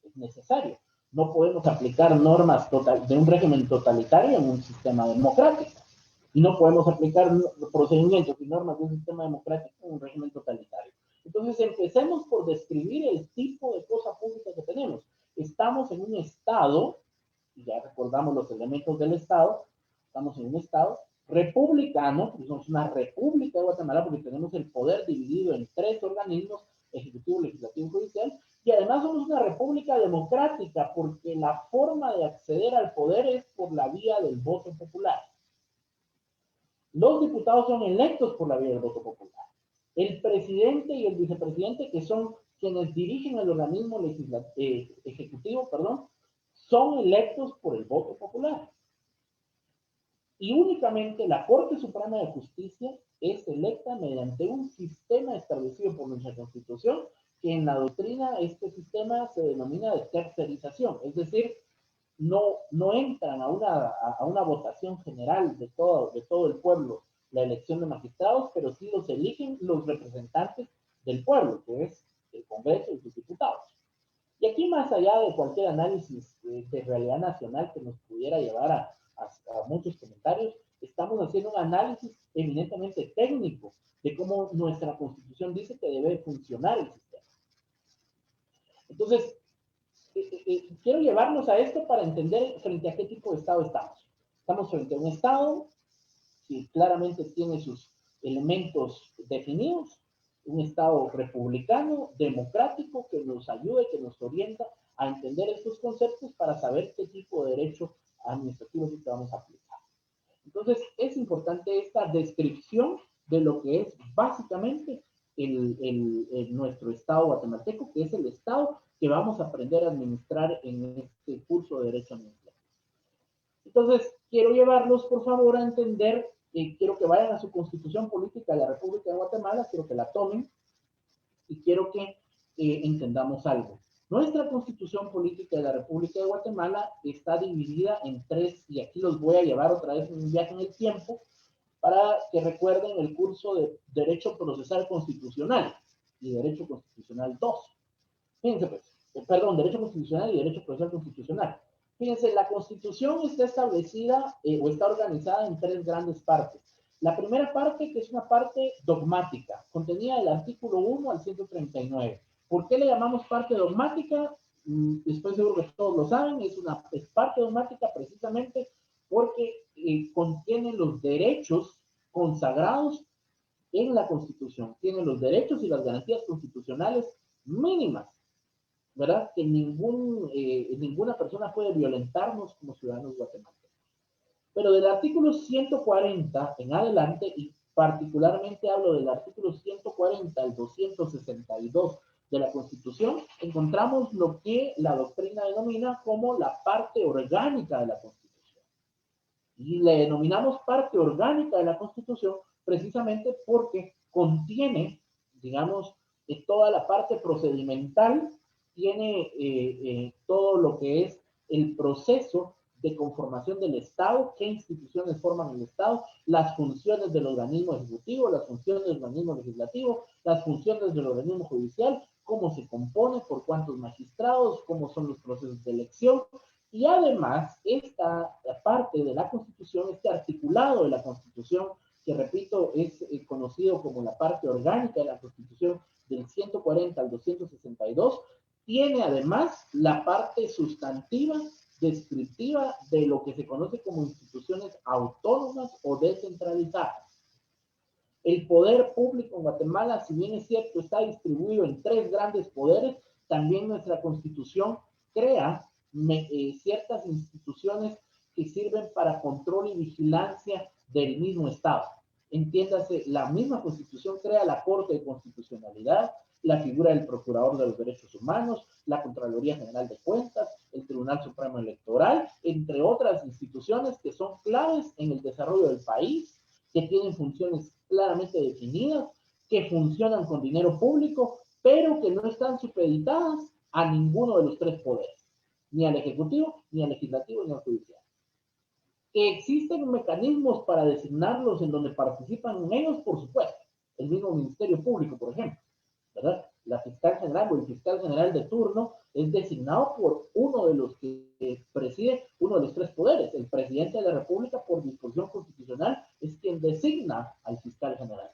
Es necesario. No podemos aplicar normas de un régimen totalitario en un sistema democrático. Y no podemos aplicar procedimientos y normas de un sistema democrático en un régimen totalitario. Entonces, empecemos por describir el tipo de cosa pública que tenemos. Estamos en un Estado, y ya recordamos los elementos del Estado, estamos en un Estado republicano, porque somos una república de Guatemala, porque tenemos el poder dividido en tres organismos, ejecutivo, legislativo y judicial, y además somos una república democrática, porque la forma de acceder al poder es por la vía del voto popular. Los diputados son electos por la vía del voto popular. El presidente y el vicepresidente, que son quienes dirigen el organismo ejecutivo, son electos por el voto popular. Y únicamente la Corte Suprema de Justicia es electa mediante un sistema establecido por nuestra Constitución, que en la doctrina este sistema se denomina de tercerización, es decir, no entran a una votación general de todo el pueblo la elección de magistrados, pero sí los eligen los representantes del pueblo, que es el Congreso y sus diputados. Y aquí, más allá de cualquier análisis de realidad nacional que nos pudiera llevar a muchos comentarios, estamos haciendo un análisis eminentemente técnico de cómo nuestra Constitución dice que debe funcionar el sistema. Entonces, quiero llevarnos a esto para entender frente a qué tipo de Estado estamos. Estamos frente a un Estado que claramente tiene sus elementos definidos, un Estado republicano, democrático, que nos ayude, que nos orienta a entender estos conceptos para saber qué tipo de derecho administrativo es el que vamos a aplicar. Entonces, es importante esta descripción de lo que es básicamente nuestro Estado guatemalteco, que es el Estado que vamos a aprender a administrar en este curso de Derecho Administrativo. Entonces, quiero llevarlos, por favor, a entender, quiero que vayan a su Constitución Política de la República de Guatemala, quiero que la tomen, y quiero que entendamos algo. Nuestra Constitución Política de la República de Guatemala está dividida en tres, y aquí los voy a llevar otra vez en un viaje en el tiempo, para que recuerden el curso de Derecho Procesal Constitucional y Derecho Constitucional 2. Fíjense pues, Derecho Constitucional y Derecho Procesal Constitucional. Fíjense, la Constitución está establecida o está organizada en tres grandes partes. La primera parte, que es una parte dogmática, contenida del artículo 1 al 139. ¿Por qué le llamamos parte dogmática? Después seguro que todos lo saben, es parte dogmática precisamente porque contiene los derechos consagrados en la Constitución. Tiene los derechos y las garantías constitucionales mínimas, ¿verdad? Que ninguna persona puede violentarnos como ciudadanos guatemaltecos. Pero del artículo 140 en adelante, y particularmente hablo del artículo 140 al 262 de la Constitución, encontramos lo que la doctrina denomina como la parte orgánica de la Constitución. Y le denominamos parte orgánica de la Constitución precisamente porque contiene, digamos, toda la parte procedimental, tiene todo lo que es el proceso de conformación del Estado, qué instituciones forman el Estado, las funciones del organismo ejecutivo, las funciones del organismo legislativo, las funciones del organismo judicial, cómo se compone, por cuántos magistrados, cómo son los procesos de elección. Y además, esta parte de la Constitución, este articulado de la Constitución, que repito, es conocido como la parte orgánica de la Constitución del 140 al 262, tiene además la parte sustantiva, descriptiva de lo que se conoce como instituciones autónomas o descentralizadas. El poder público en Guatemala, si bien es cierto, está distribuido en tres grandes poderes, también nuestra Constitución crea ciertas instituciones que sirven para control y vigilancia del mismo Estado. Entiéndase, la misma Constitución crea la Corte de Constitucionalidad, la figura del Procurador de los Derechos Humanos, la Contraloría General de Cuentas, el Tribunal Supremo Electoral, entre otras instituciones que son claves en el desarrollo del país, que tienen funciones claramente definidas, que funcionan con dinero público, pero que no están supeditadas a ninguno de los tres poderes, ni al Ejecutivo, ni al Legislativo, ni al Judicial. Que existen mecanismos para designarlos en donde participan en ellos, por supuesto. El mismo Ministerio Público, por ejemplo, ¿verdad? La fiscal general o el fiscal general de turno es designado por uno de los que preside uno de los tres poderes. El presidente de la República, por disposición constitucional, es quien designa al fiscal general.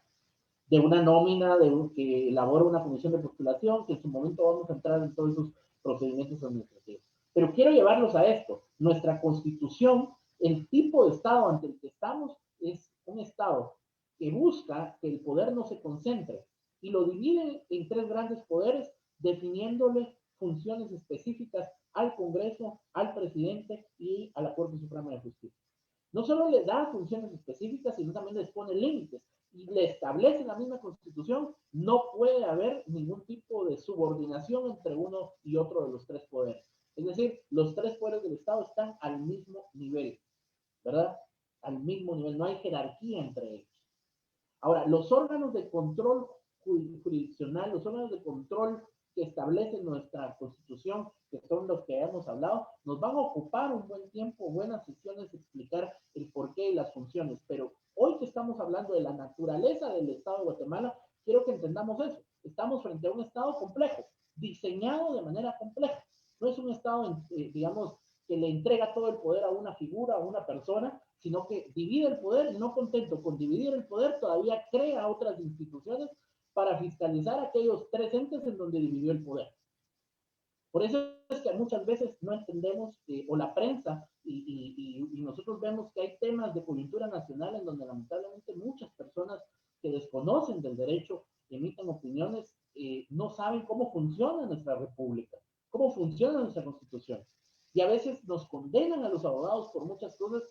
De una nómina que elabora una comisión de postulación, que en su momento vamos a entrar en todos esos procedimientos administrativos. Pero quiero llevarlos a esto. Nuestra Constitución, el tipo de Estado ante el que estamos, es un Estado que busca que el poder no se concentre y lo divide en tres grandes poderes, definiéndole funciones específicas al Congreso, al presidente y a la Corte Suprema de Justicia. No solo le da funciones específicas, sino también les pone límites y le establece la misma Constitución, no puede haber ningún tipo de subordinación entre uno y otro de los tres poderes. Es decir, los tres poderes del Estado están al mismo nivel, ¿verdad? Al mismo nivel, no hay jerarquía entre ellos. Ahora, los órganos de control jurisdiccional, los órganos de control que establece nuestra Constitución, que son los que hemos hablado, nos van a ocupar un buen tiempo, buenas sesiones, explicar el porqué y las funciones, pero hoy que estamos hablando de la naturaleza del Estado de Guatemala, quiero que entendamos eso. Estamos frente a un Estado complejo, diseñado de manera compleja. No es un Estado, digamos, que le entrega todo el poder a una figura, a una persona, sino que divide el poder y no contento con dividir el poder, todavía crea otras instituciones para fiscalizar aquellos tres entes en donde dividió el poder. Por eso es que muchas veces no entendemos, o la prensa, y nosotros vemos que hay temas de coyuntura nacional en donde lamentablemente muchas personas que desconocen del derecho, emiten opiniones, no saben cómo funciona nuestra república, cómo funciona nuestra constitución. Y a veces nos condenan a los abogados por muchas cosas,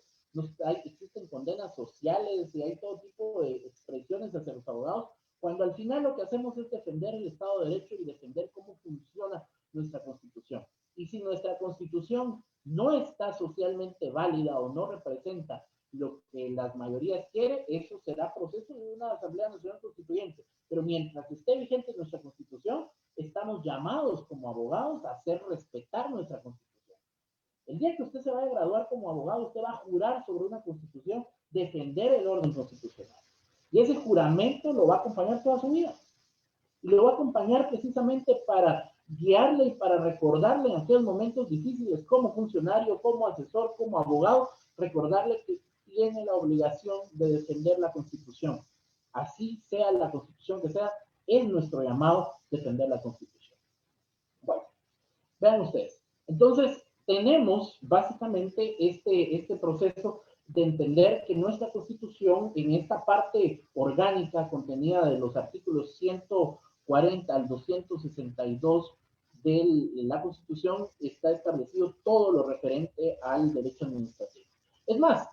existen condenas sociales y hay todo tipo de expresiones hacia los abogados, cuando al final lo que hacemos es defender el Estado de Derecho y defender cómo funciona nuestra Constitución. Y si nuestra Constitución no está socialmente válida o no representa lo que las mayorías quieren, eso será proceso de una Asamblea Nacional Constituyente. Pero mientras esté vigente nuestra Constitución, estamos llamados como abogados a hacer respetar nuestra Constitución. El día que usted se vaya a graduar como abogado, usted va a jurar sobre una Constitución, defender el orden constitucional. Y ese juramento lo va a acompañar toda su vida. Y lo va a acompañar precisamente para guiarle y para recordarle en aquellos momentos difíciles como funcionario, como asesor, como abogado, recordarle que tiene la obligación de defender la Constitución. Así sea la Constitución que sea, es nuestro llamado defender la Constitución. Bueno, vean ustedes. Entonces, tenemos básicamente este proceso de entender que nuestra Constitución, en esta parte orgánica contenida de los artículos 140 al 262 de la Constitución, está establecido todo lo referente al derecho administrativo. Es más,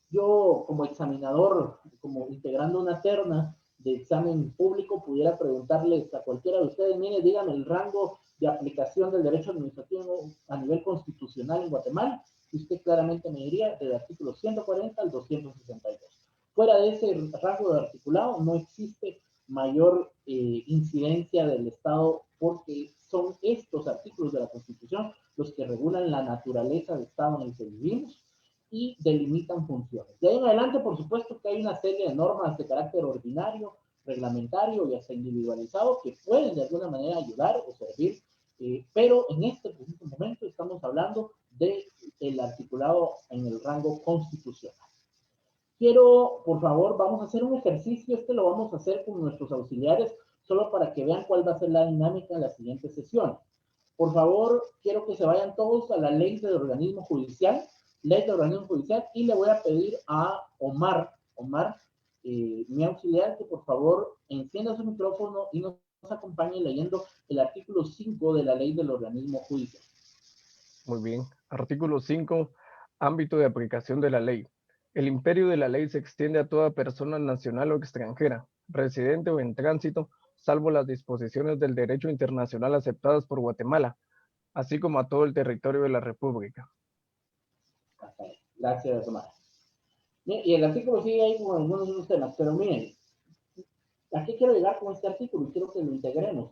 yo como examinador, como integrando una terna de examen público, pudiera preguntarles a cualquiera de ustedes, mire, díganme el rango de aplicación del derecho administrativo a nivel constitucional en Guatemala, y usted claramente me diría del artículo 140 al 262. Fuera de ese rango de articulado no existe mayor incidencia del Estado, porque son estos artículos de la Constitución los que regulan la naturaleza del Estado en el que vivimos y delimitan funciones. De ahí en adelante, por supuesto que hay una serie de normas de carácter ordinario, reglamentario y hasta individualizado que pueden de alguna manera ayudar o servir, pero en este preciso momento estamos hablando del articulado en el rango constitucional. Quiero, por favor, vamos a hacer un ejercicio, lo vamos a hacer con nuestros auxiliares, solo para que vean cuál va a ser la dinámica en la siguiente sesión. Por favor, quiero que se vayan todos a la ley del organismo judicial, y le voy a pedir a Omar, mi auxiliar, que por favor encienda su micrófono y nos acompañe leyendo el artículo 5 de la ley del organismo judicial. Muy bien. Artículo 5. Ámbito de aplicación de la ley. El imperio de la ley se extiende a toda persona nacional o extranjera, residente o en tránsito, salvo las disposiciones del derecho internacional aceptadas por Guatemala, así como a todo el territorio de la República. Gracias, Omar. Y el artículo sigue ahí con algunos de los temas, pero miren, ¿a qué quiero llegar con este artículo? Y quiero que lo integremos.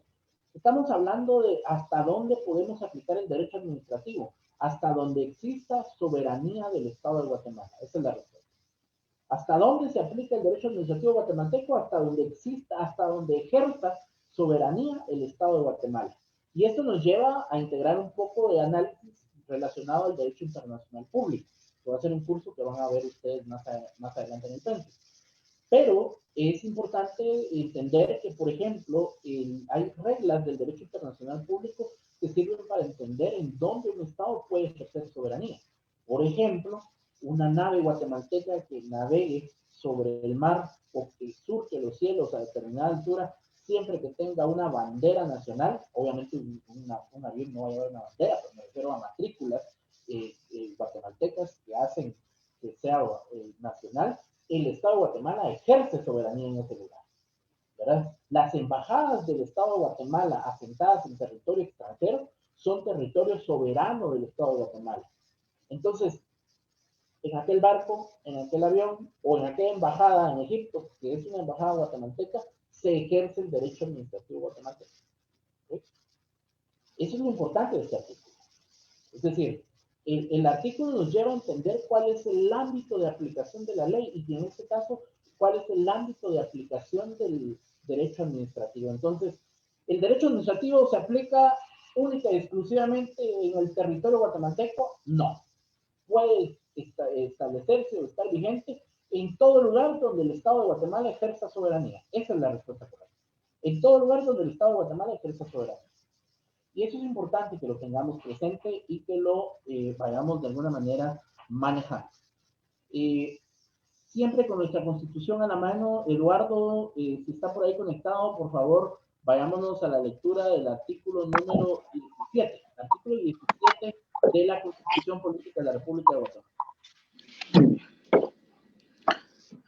Estamos hablando de hasta dónde podemos aplicar el derecho administrativo, hasta donde exista soberanía del Estado de Guatemala. Esa es la respuesta. ¿Hasta dónde se aplica el derecho administrativo guatemalteco? Hasta donde exista, hasta donde ejerza soberanía el Estado de Guatemala. Y esto nos lleva a integrar un poco de análisis relacionado al derecho internacional público. Va a ser un curso que van a ver ustedes más adelante en el PENTE. Pero es importante entender que, por ejemplo, hay reglas del derecho internacional público que sirven para entender en dónde un Estado puede ejercer soberanía. Por ejemplo, una nave guatemalteca que navegue sobre el mar o que surque los cielos a determinada altura, siempre que tenga una bandera nacional, obviamente un avión no va a llevar una bandera, pero me refiero a matrículas guatemaltecas que hacen que sea nacional, el Estado de Guatemala ejerce soberanía en ese lugar, ¿verdad? Las embajadas del Estado de Guatemala asentadas en territorio extranjero son territorio soberano del Estado de Guatemala. Entonces, en aquel barco, en aquel avión o en aquella embajada en Egipto, que es una embajada guatemalteca, se ejerce el derecho administrativo guatemalteco. ¿Sí? Eso es lo importante de este artículo. Es decir, el artículo nos lleva a entender cuál es el ámbito de aplicación de la ley y en este caso, cuál es el ámbito de aplicación del derecho administrativo. Entonces, el derecho administrativo se aplica única y exclusivamente en el territorio guatemalteco. No. Puede establecerse o estar vigente en todo lugar donde el Estado de Guatemala ejerza soberanía. Esa es la respuesta correcta. En todo lugar donde el Estado de Guatemala ejerza soberanía. Y eso es importante que lo tengamos presente y que lo vayamos de alguna manera manejando. Siempre con nuestra Constitución a la mano, Eduardo, si está por ahí conectado, por favor, vayámonos a la lectura del artículo número 17, artículo 17 de la Constitución Política de la República de Guatemala.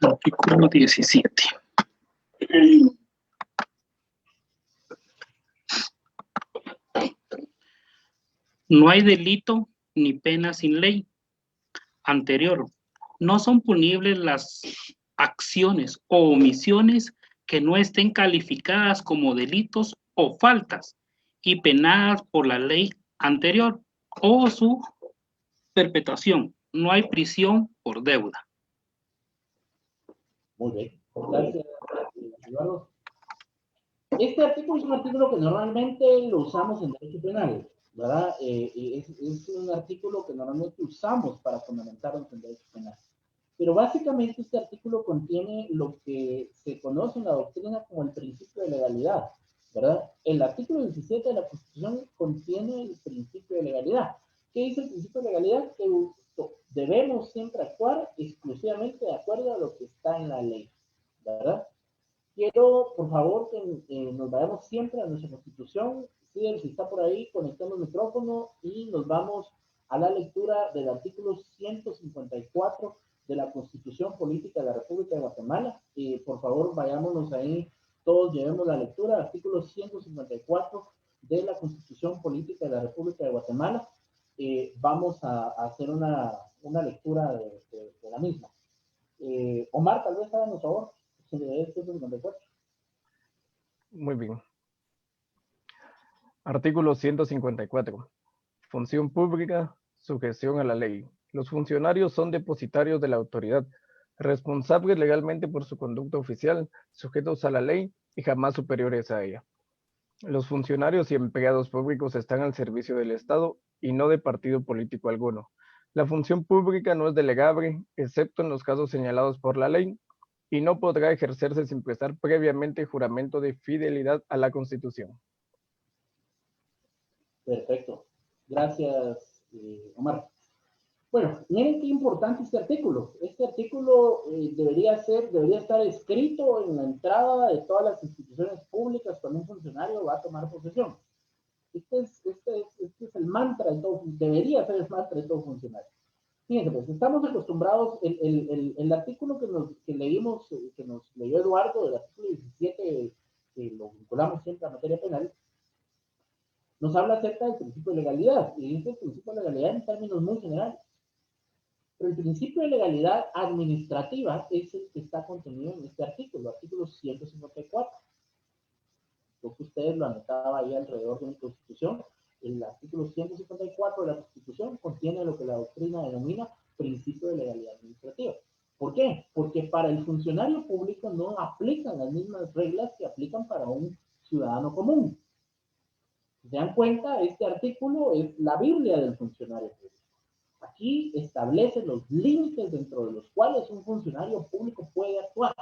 Artículo 17. No hay delito ni pena sin ley. Anterior, no son punibles las acciones o omisiones que no estén calificadas como delitos o faltas y penadas por la ley anterior o su perpetuación. No hay prisión por deuda. Muy bien, gracias, Eduardo. Este artículo es un artículo que normalmente lo usamos en derecho penal, ¿verdad? Es un artículo que normalmente usamos para fundamentarnos en derecho penal. Pero básicamente este artículo contiene lo que se conoce en la doctrina como el principio de legalidad, ¿verdad? El artículo 17 de la Constitución contiene el principio de legalidad. ¿Qué dice el principio de legalidad? Que debemos siempre actuar exclusivamente de acuerdo a lo que está en la ley, ¿verdad? Quiero, por favor, que nos vayamos siempre a nuestra Constitución. Si está por ahí, conectemos el micrófono y nos vamos a la lectura del artículo 154 de la Constitución Política de la República de Guatemala. Por favor, vayámonos ahí, todos llevemos la lectura del artículo 154 de la Constitución Política de la República de Guatemala. Vamos a hacer una lectura de la misma. Omar, tal vez háganos favor. Muy bien. Artículo 154. Función pública, sujeción a la ley. Los funcionarios son depositarios de la autoridad, responsables legalmente por su conducta oficial, sujetos a la ley y jamás superiores a ella. Los funcionarios y empleados públicos están al servicio del Estado y no de partido político alguno. La función pública no es delegable, excepto en los casos señalados por la ley, y no podrá ejercerse sin prestar previamente juramento de fidelidad a la Constitución. Perfecto. Gracias, Omar. Bueno, miren qué importante este artículo. Este artículo debería estar escrito en la entrada de todas las instituciones públicas cuando un funcionario va a tomar posesión. Este es el mantra de todo, debería ser el mantra de todo funcionario. Fíjense, pues estamos acostumbrados, el artículo que leímos, que nos leyó Eduardo, del artículo 17, que lo vinculamos siempre a materia penal, nos habla acerca del principio de legalidad, y dice el principio de legalidad en términos muy generales. Pero el principio de legalidad administrativa es el que está contenido en este artículo 154. Creo que ustedes lo anotaban ahí alrededor de mi Constitución. El artículo 154 de la Constitución contiene lo que la doctrina denomina principio de legalidad administrativa. ¿Por qué? Porque para el funcionario público no aplican las mismas reglas que aplican para un ciudadano común. Si se dan cuenta, este artículo es la Biblia del funcionario público. Aquí establece los límites dentro de los cuales un funcionario público puede actuar.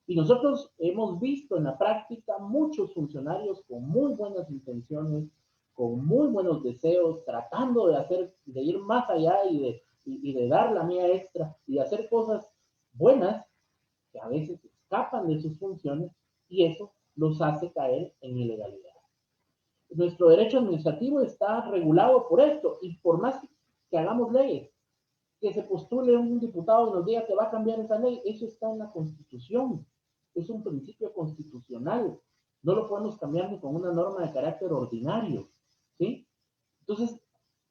Y nosotros hemos visto en la práctica muchos funcionarios con muy buenas intenciones, con muy buenos deseos, tratando de ir más allá y de dar la mía extra y de hacer cosas buenas que a veces escapan de sus funciones y eso los hace caer en ilegalidad. Nuestro derecho administrativo está regulado por esto y por más que hagamos leyes, que se postule un diputado y nos diga que va a cambiar esa ley, eso está en la Constitución, es un principio constitucional, no lo podemos cambiar ni con una norma de carácter ordinario, ¿sí? Entonces,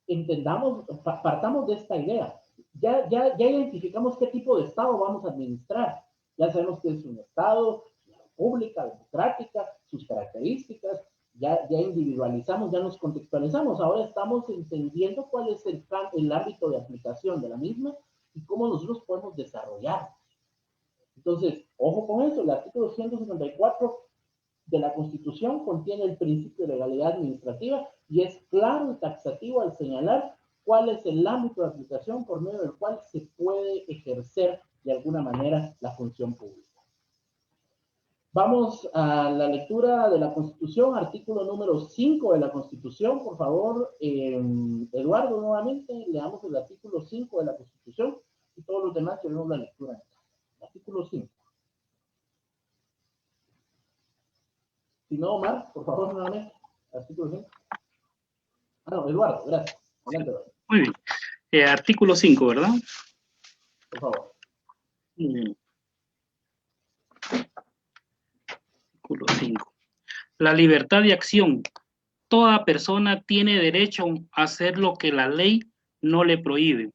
entendamos, partamos de esta idea, ya identificamos qué tipo de Estado vamos a administrar, ya sabemos que es un Estado, una república democrática, sus características, ya individualizamos, ya nos contextualizamos, ahora estamos entendiendo cuál es el ámbito de aplicación de la misma y cómo nosotros podemos desarrollar. Entonces, ojo con eso, el artículo 154 de la Constitución contiene el principio de legalidad administrativa y es claro y taxativo al señalar cuál es el ámbito de aplicación por medio del cual se puede ejercer de alguna manera la función pública. Vamos a la lectura de la Constitución, artículo número 5 de la Constitución. Por favor, Eduardo, nuevamente, leamos el artículo 5 de la Constitución y todos los demás llevemos la lectura. Artículo 5. Si no, Omar, por favor, nuevamente. Artículo 5. Ah, no, Eduardo, gracias. Adelante, Eduardo. Muy bien. Artículo 5, ¿verdad? Por favor. Muy bien. Artículo 5. La libertad de acción. Toda persona tiene derecho a hacer lo que la ley no le prohíbe.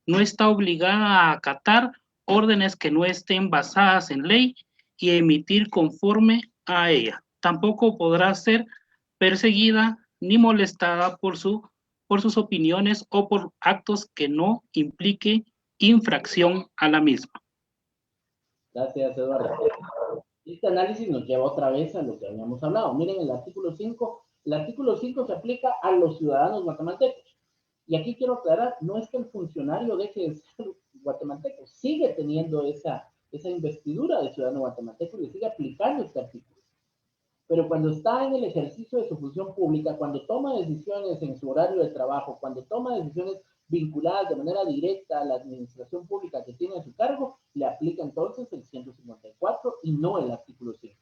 No está obligada a acatar órdenes que no estén basadas en ley y emitir conforme a ella. Tampoco podrá ser perseguida ni molestada por sus opiniones o por actos que no implique infracción a la misma. Gracias, Eduardo. Este análisis nos lleva otra vez a lo que habíamos hablado. Miren el artículo 5. El artículo 5 se aplica a los ciudadanos guatemaltecos. Y aquí quiero aclarar, no es que el funcionario deje de ser guatemalteco, sigue teniendo esa investidura de ciudadano guatemalteco y le sigue aplicando este artículo. Pero cuando está en el ejercicio de su función pública, cuando toma decisiones en su horario de trabajo, cuando toma decisiones vinculadas de manera directa a la administración pública que tiene a su cargo, le aplica entonces el 154 y no el artículo 5.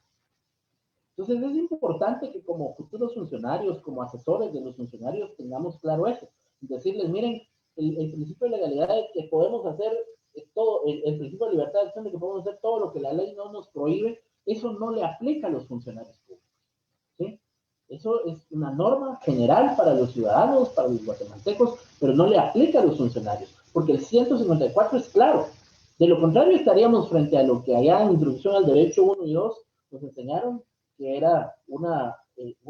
Entonces es importante que como futuros funcionarios, como asesores de los funcionarios, tengamos claro eso. Decirles, miren, el principio de legalidad es que podemos hacer todo, el principio de libertad de acción de que podemos hacer todo lo que la ley no nos prohíbe, eso no le aplica a los funcionarios públicos. ¿Sí? Eso es una norma general para los ciudadanos, para los guatemaltecos, pero no le aplica a los funcionarios, porque el 154 es claro. De lo contrario, estaríamos frente a lo que allá en Introducción al Derecho 1 y 2 nos enseñaron, que era una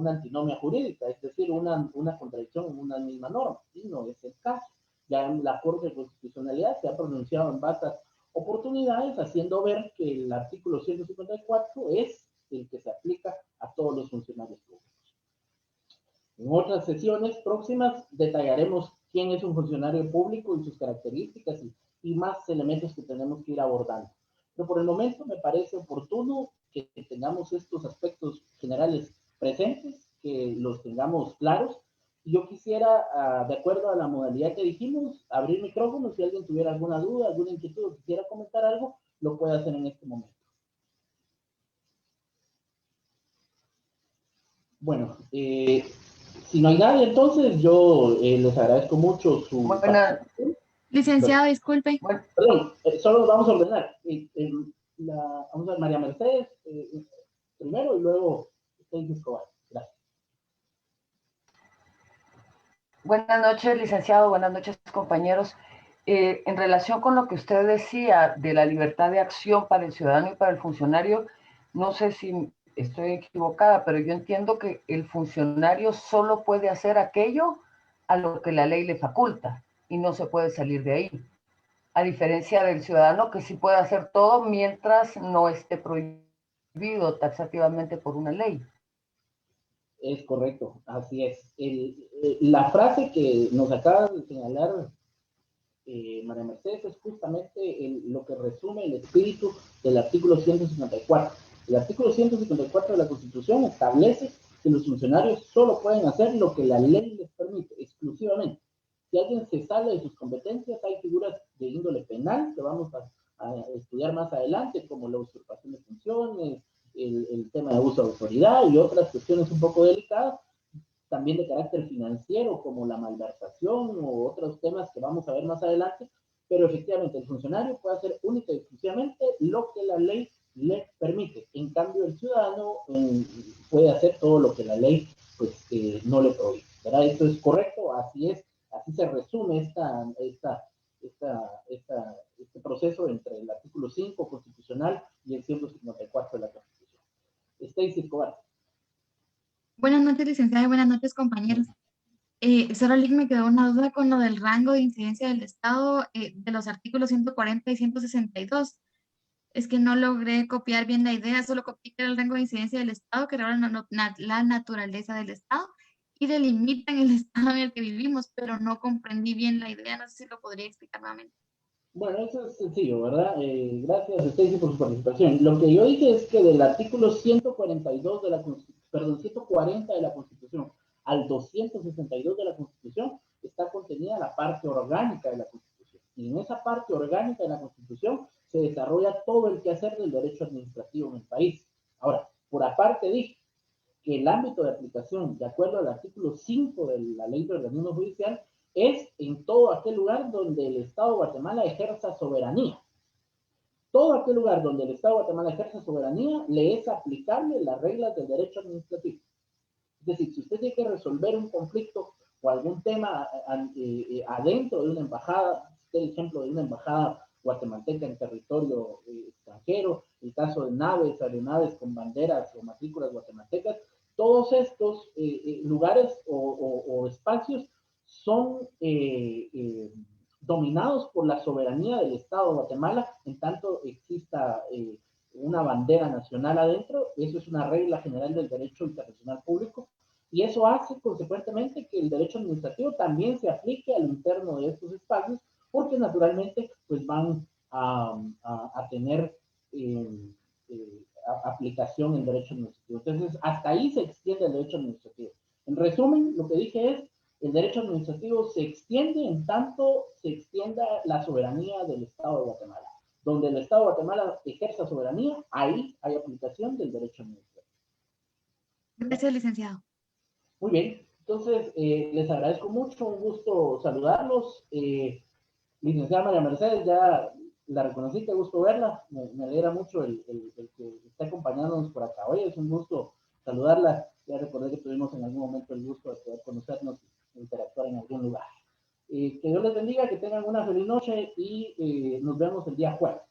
antinomia jurídica, es decir, una contradicción en una misma norma, y no es el caso. Ya en la Corte de Constitucionalidad se ha pronunciado en vastas oportunidades, haciendo ver que el artículo 154 es el que se aplica a todos los funcionarios públicos. En otras sesiones próximas detallaremos quién es un funcionario público y sus características y más elementos que tenemos que ir abordando. Pero por el momento me parece oportuno que tengamos estos aspectos generales presentes, que los tengamos claros. Y yo quisiera, de acuerdo a la modalidad que dijimos, abrir micrófono. Si alguien tuviera alguna duda, alguna inquietud o quisiera comentar algo, lo puede hacer en este momento. Bueno, si no hay nadie, entonces yo les agradezco mucho su... participación. Licenciado, disculpe. Bueno, perdón, solo vamos a ordenar. Vamos a ver, María Mercedes primero y luego Stacy Escobar. Gracias. Buenas noches, licenciado. Buenas noches, compañeros. En relación con lo que usted decía de la libertad de acción para el ciudadano y para el funcionario, no sé si estoy equivocada, pero yo entiendo que el funcionario solo puede hacer aquello a lo que la ley le faculta y no se puede salir de ahí. A diferencia del ciudadano que sí puede hacer todo mientras no esté prohibido taxativamente por una ley. Es correcto, así es. La frase que nos acaba de señalar María Mercedes es justamente lo que resume el espíritu del artículo 154. El artículo 154 de la Constitución establece que los funcionarios solo pueden hacer lo que la ley les permite, exclusivamente. Si alguien se sale de sus competencias, hay figuras de índole penal que vamos a estudiar más adelante, como la usurpación de funciones, el tema de abuso de autoridad y otras cuestiones un poco delicadas, también de carácter financiero, como la malversación o otros temas que vamos a ver más adelante, pero efectivamente el funcionario puede hacer única y exclusivamente lo que la ley le permite. En cambio, el ciudadano puede hacer todo lo que la ley pues, no le prohíbe. ¿Verdad? Esto es correcto, así es, así se resume este proceso entre el artículo 5 constitucional y el 154 de la Constitución. Stacy Escobar. Buenas noches, licenciada, y buenas noches, compañeros. Solo me quedó una duda con lo del rango de incidencia del Estado de los artículos 140 y 162. Es que no logré copiar bien la idea, solo copié que era el rango de incidencia del Estado, que era la naturaleza del Estado, y delimitan el Estado en el que vivimos, pero no comprendí bien la idea, no sé si lo podría explicar nuevamente. Bueno, eso es sencillo, ¿verdad? Gracias, Stacy, por su participación. Lo que yo dije es que del artículo 142 de la Constitución, perdón, 140 de la Constitución al 262 de la Constitución está contenida la parte orgánica de la Constitución. Y en esa parte orgánica de la Constitución se desarrolla todo el quehacer del derecho administrativo en el país. Ahora, por aparte dije que el ámbito de aplicación, de acuerdo al artículo 5 de la Ley de Organismo Judicial, es en todo aquel lugar donde el Estado de Guatemala ejerza soberanía. Todo aquel lugar donde el Estado de Guatemala ejerza soberanía, le es aplicable las reglas del derecho administrativo. Es decir, si usted tiene que resolver un conflicto o algún tema adentro de una embajada, el ejemplo de una embajada guatemalteca en territorio extranjero, el caso de naves, aeronaves con banderas o matrículas guatemaltecas, todos estos lugares o espacios son dominados por la soberanía del Estado de Guatemala, en tanto exista una bandera nacional adentro. Eso es una regla general del derecho internacional público, y eso hace consecuentemente que el derecho administrativo también se aplique al interno de estos espacios, porque naturalmente pues van a tener aplicación en derecho administrativo. Entonces, hasta ahí se extiende el derecho administrativo. En resumen, lo que dije es, el derecho administrativo se extiende en tanto se extienda la soberanía del Estado de Guatemala. Donde el Estado de Guatemala ejerza soberanía, ahí hay aplicación del derecho administrativo. Gracias, licenciado. Muy bien, entonces les agradezco mucho, un gusto saludarlos. Licenciada María Mercedes, ya la reconocí, qué gusto verla, me alegra mucho el que esté acompañándonos por acá. Hoy es un gusto saludarla, ya recordé que tuvimos en algún momento el gusto de poder conocernos e interactuar en algún lugar. Que Dios les bendiga, que tengan una feliz noche y nos vemos el día jueves.